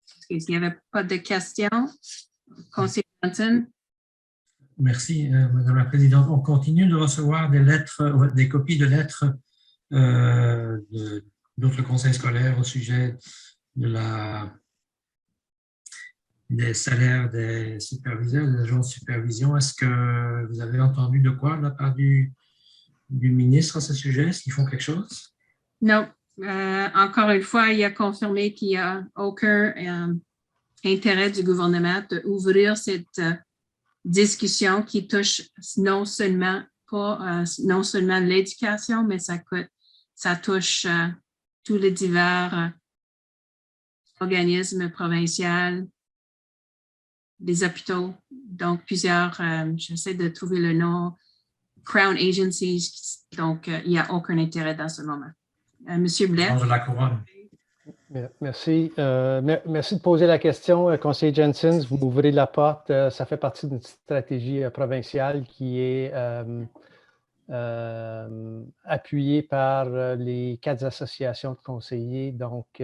S'il n'y avait pas de questions, conseiller Johnson? Merci, Madame la Présidente. On continue de recevoir des lettres, des copies de lettres d'autres conseils scolaires au sujet des salaires des superviseurs, des agents de supervision. Est-ce que vous avez entendu de quoi de la part du ministre à ce sujet? Est-ce qu'ils font quelque chose? Non. Encore une fois, il a confirmé qu'il n'y a aucun intérêt du gouvernement d'ouvrir cette discussion qui touche non seulement l'éducation, mais ça touche tous les divers organismes provinciaux, des hôpitaux, donc plusieurs, j'essaie de trouver le nom, Crown Agencies, donc il n'y a aucun intérêt dans ce moment. Monsieur Blais. De la couronne. Merci. Merci de poser la question, conseiller Jensen. Vous m'ouvrez la porte. Ça fait partie d'une stratégie provinciale qui est appuyée par les 4 associations de conseillers. Donc,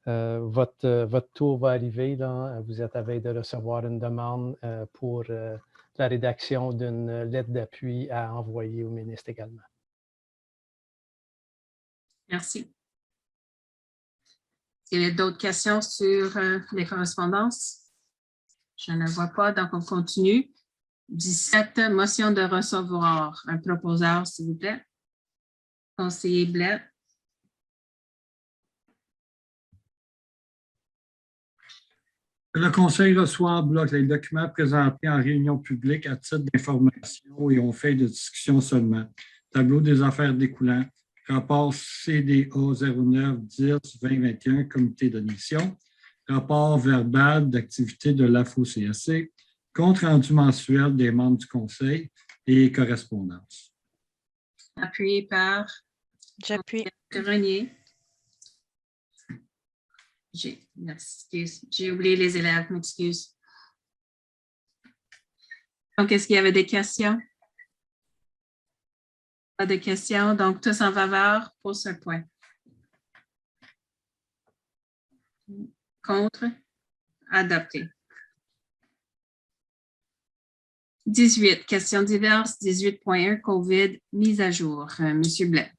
votre tour va arriver. Là. Vous êtes à veille de recevoir une demande pour la rédaction d'une lettre d'appui à envoyer au ministre également. Merci. Est-ce qu'il y a d'autres questions sur les correspondances? Je ne vois pas, donc on continue. 17, motion de recevoir. Un proposeur, s'il vous plaît. Conseiller Blais. Le Conseil reçoit en bloc les documents présentés en réunion publique à titre d'information et aux fins de discussion seulement. Tableau des affaires découlant. Rapport CDA 09-10-2021, comité d'admission. Rapport verbal d'activité de l'AFO-CSC. Compte rendu mensuel des membres du Conseil et correspondance. Appuyé par J'appuie. Grenier. J'ai oublié les élèves, m'excuse. Donc, est-ce qu'il y avait des questions? Pas de questions, donc tous en faveur pour ce point. Contre? Adopté. 18, questions diverses, 18.1, COVID, mise à jour. Monsieur Blais.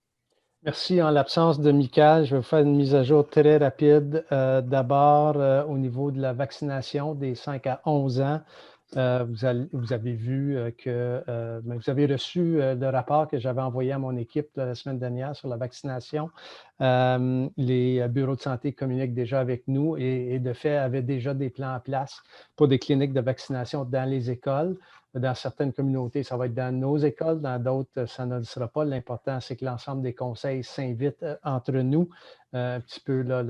Merci. En l'absence de Michael, je vais vous faire une mise à jour très rapide. D'abord, au niveau de la vaccination des 5 à 11 ans, vous avez vu que vous avez reçu le rapport que j'avais envoyé à mon équipe la semaine dernière sur la vaccination. Les bureaux de santé communiquent déjà avec nous et de fait avaient déjà des plans en place pour des cliniques de vaccination dans les écoles. Dans certaines communautés, ça va être dans nos écoles, dans d'autres, ça ne le sera pas. L'important, c'est que l'ensemble des conseils s'invitent entre nous, un petit peu là,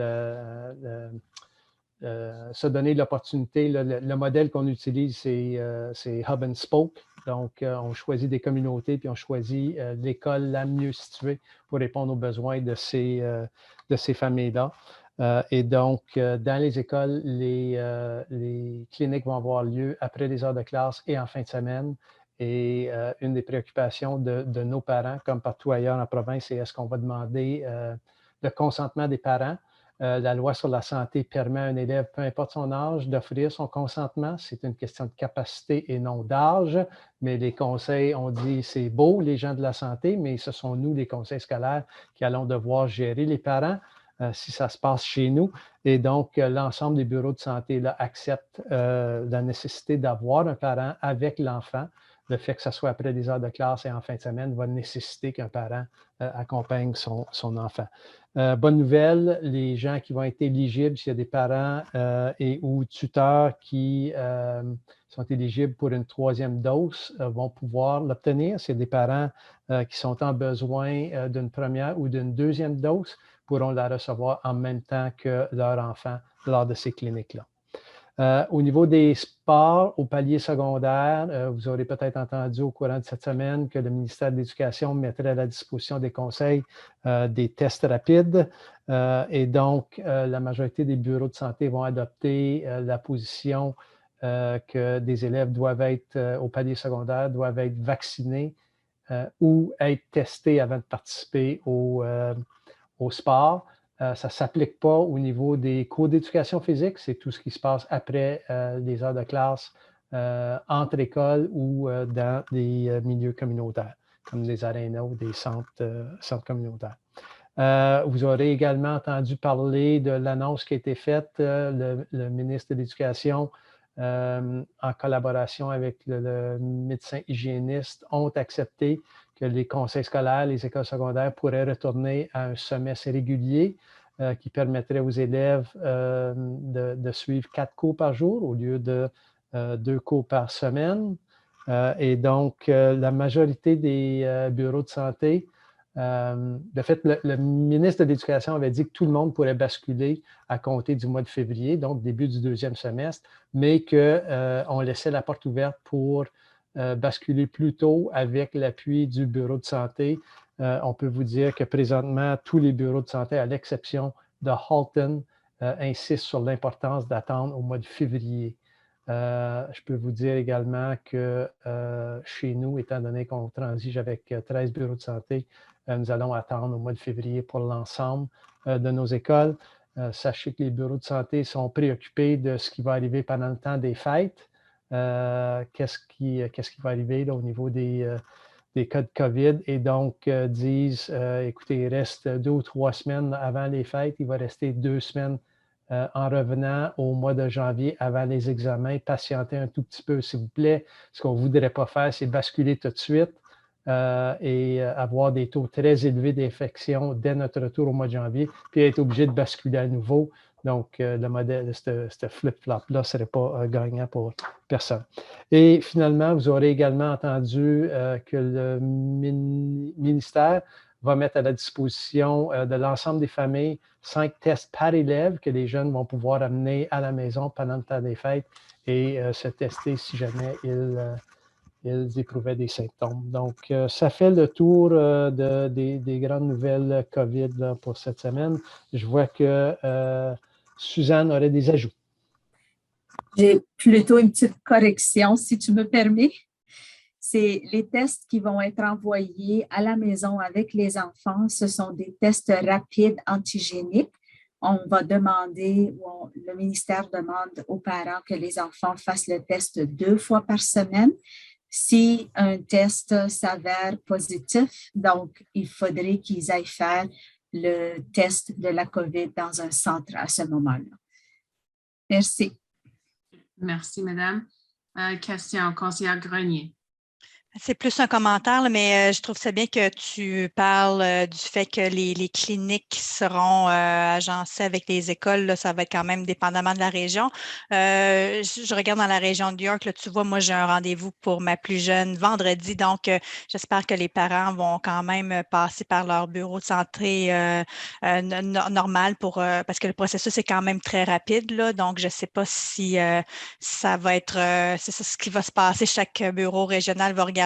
se donner l'opportunité. Le modèle qu'on utilise, c'est Hub and Spoke. Donc, on choisit des communautés, puis on choisit l'école la mieux située pour répondre aux besoins de ces familles-là. Et donc, dans les écoles, les cliniques vont avoir lieu après les heures de classe et en fin de semaine. Et une des préoccupations de nos parents, comme partout ailleurs en province, c'est est-ce qu'on va demander le consentement des parents. La loi sur la santé permet à un élève, peu importe son âge, d'offrir son consentement. C'est une question de capacité et non d'âge. Mais les conseils ont dit, c'est beau, les gens de la santé, mais ce sont nous, les conseils scolaires, qui allons devoir gérer les parents. Si ça se passe chez nous. Et donc, l'ensemble des bureaux de santé là, acceptent la nécessité d'avoir un parent avec l'enfant. Le fait que ce soit après les heures de classe et en fin de semaine va nécessiter qu'un parent accompagne son enfant. Bonne nouvelle, les gens qui vont être éligibles, s'il y a des parents ou tuteurs qui sont éligibles pour une 3e dose, vont pouvoir l'obtenir. C'est des parents qui sont en besoin d'une première ou d'une 2e dose, pourront la recevoir en même temps que leur enfant lors de ces cliniques-là. Au niveau des sports au palier secondaire, vous aurez peut-être entendu au courant de cette semaine que le ministère de l'Éducation mettrait à la disposition des conseils des tests rapides. Et donc, la majorité des bureaux de santé vont adopter la position que des élèves doivent être au palier secondaire, doivent être vaccinés ou être testés avant de participer au sport. Ça ne s'applique pas au niveau des cours d'éducation physique. C'est tout ce qui se passe après les heures de classe entre écoles ou dans des milieux communautaires, comme des arénas ou des centres communautaires. Vous aurez également entendu parler de l'annonce qui a été faite. Le ministre de l'Éducation, en collaboration avec le médecin hygiéniste, ont accepté que les conseils scolaires, les écoles secondaires pourraient retourner à un semestre régulier qui permettrait aux élèves de suivre 4 cours par jour au lieu de 2 cours par semaine. Et donc, la majorité des bureaux de santé, de fait, le ministre de l'Éducation avait dit que tout le monde pourrait basculer à compter du mois de février, donc début du 2e semestre, mais qu'on laissait la porte ouverte pour basculer plus tôt avec l'appui du bureau de santé. On peut vous dire que présentement, tous les bureaux de santé, à l'exception de Halton, insistent sur l'importance d'attendre au mois de février. Je peux vous dire également que chez nous, étant donné qu'on transige avec 13 bureaux de santé, nous allons attendre au mois de février pour l'ensemble de nos écoles. Sachez que les bureaux de santé sont préoccupés de ce qui va arriver pendant le temps des fêtes. Qu'est-ce qui va arriver là, au niveau des cas de COVID et donc disent, écoutez, il reste 2 ou 3 semaines avant les fêtes, il va rester 2 semaines en revenant au mois de janvier avant les examens, patientez un tout petit peu, s'il vous plaît. Ce qu'on ne voudrait pas faire, c'est basculer tout de suite et avoir des taux très élevés d'infection dès notre retour au mois de janvier, puis être obligé de basculer à nouveau. Donc, le modèle, ce flip-flop-là ne serait pas gagnant pour personne. Et finalement, vous aurez également entendu que le ministère va mettre à la disposition de l'ensemble des familles 5 tests par élève que les jeunes vont pouvoir amener à la maison pendant le temps des fêtes et se tester si jamais ils éprouvaient des symptômes. Donc, ça fait le tour des grandes nouvelles COVID là, pour cette semaine. Je vois que Suzanne aurait des ajouts. J'ai plutôt une petite correction, si tu me permets. C'est les tests qui vont être envoyés à la maison avec les enfants. Ce sont des tests rapides antigéniques. On va demander, le ministère demande aux parents que les enfants fassent le test 2 fois par semaine. Si un test s'avère positif, donc il faudrait qu'ils aillent faire le test de la COVID dans un centre à ce moment-là. Merci. Merci, Madame. Question, conseillère Grenier. C'est plus un commentaire, là, mais je trouve ça bien que tu parles du fait que les cliniques seront agencées avec les écoles. Là, ça va être quand même dépendamment de la région. Je regarde dans la région de York, là, tu vois, moi, j'ai un rendez-vous pour ma plus jeune vendredi, donc j'espère que les parents vont quand même passer par leur bureau de santé normal parce que le processus est quand même très rapide. Là, donc, je ne sais pas si ça va être c'est ça ce qui va se passer. Chaque bureau régional va regarder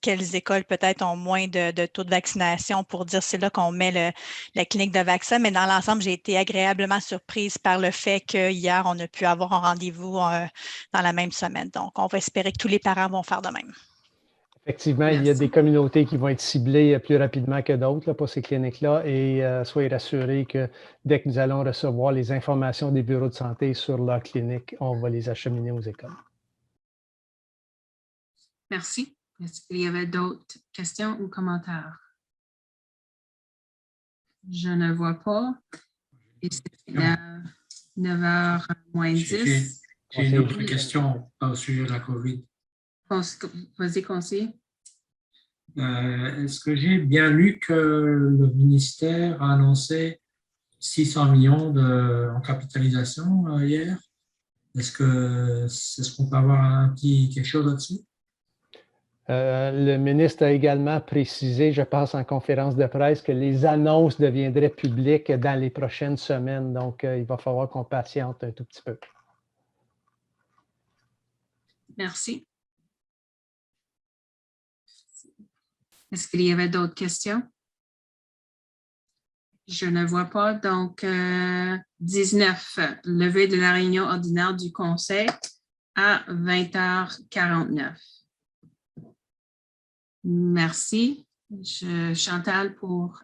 quelles écoles peut-être ont moins de taux de vaccination pour dire c'est là qu'on met la clinique de vaccin. Mais dans l'ensemble, j'ai été agréablement surprise par le fait qu'hier, on a pu avoir un rendez-vous dans la même semaine. Donc, on va espérer que tous les parents vont faire de même. Effectivement, il y a des communautés qui vont être ciblées plus rapidement que d'autres pour ces cliniques-là et soyez rassurés que dès que nous allons recevoir les informations des bureaux de santé sur leur clinique, on va les acheminer aux écoles. Merci. Est-ce qu'il y avait d'autres questions ou commentaires? Je ne vois pas. Et c'est 9h moins 10. J'ai une autre question au sujet de la COVID. Vas-y, conseiller. Est-ce que j'ai bien lu que le ministère a annoncé 600 millions en capitalisation hier? Est-ce qu'on peut avoir quelque chose là-dessus? Le ministre a également précisé, je pense en conférence de presse, que les annonces deviendraient publiques dans les prochaines semaines. Donc, il va falloir qu'on patiente un tout petit peu. Merci. Est-ce qu'il y avait d'autres questions? Je ne vois pas. Donc, 19, levée de la réunion ordinaire du Conseil à 20h49. Merci. Chantal pour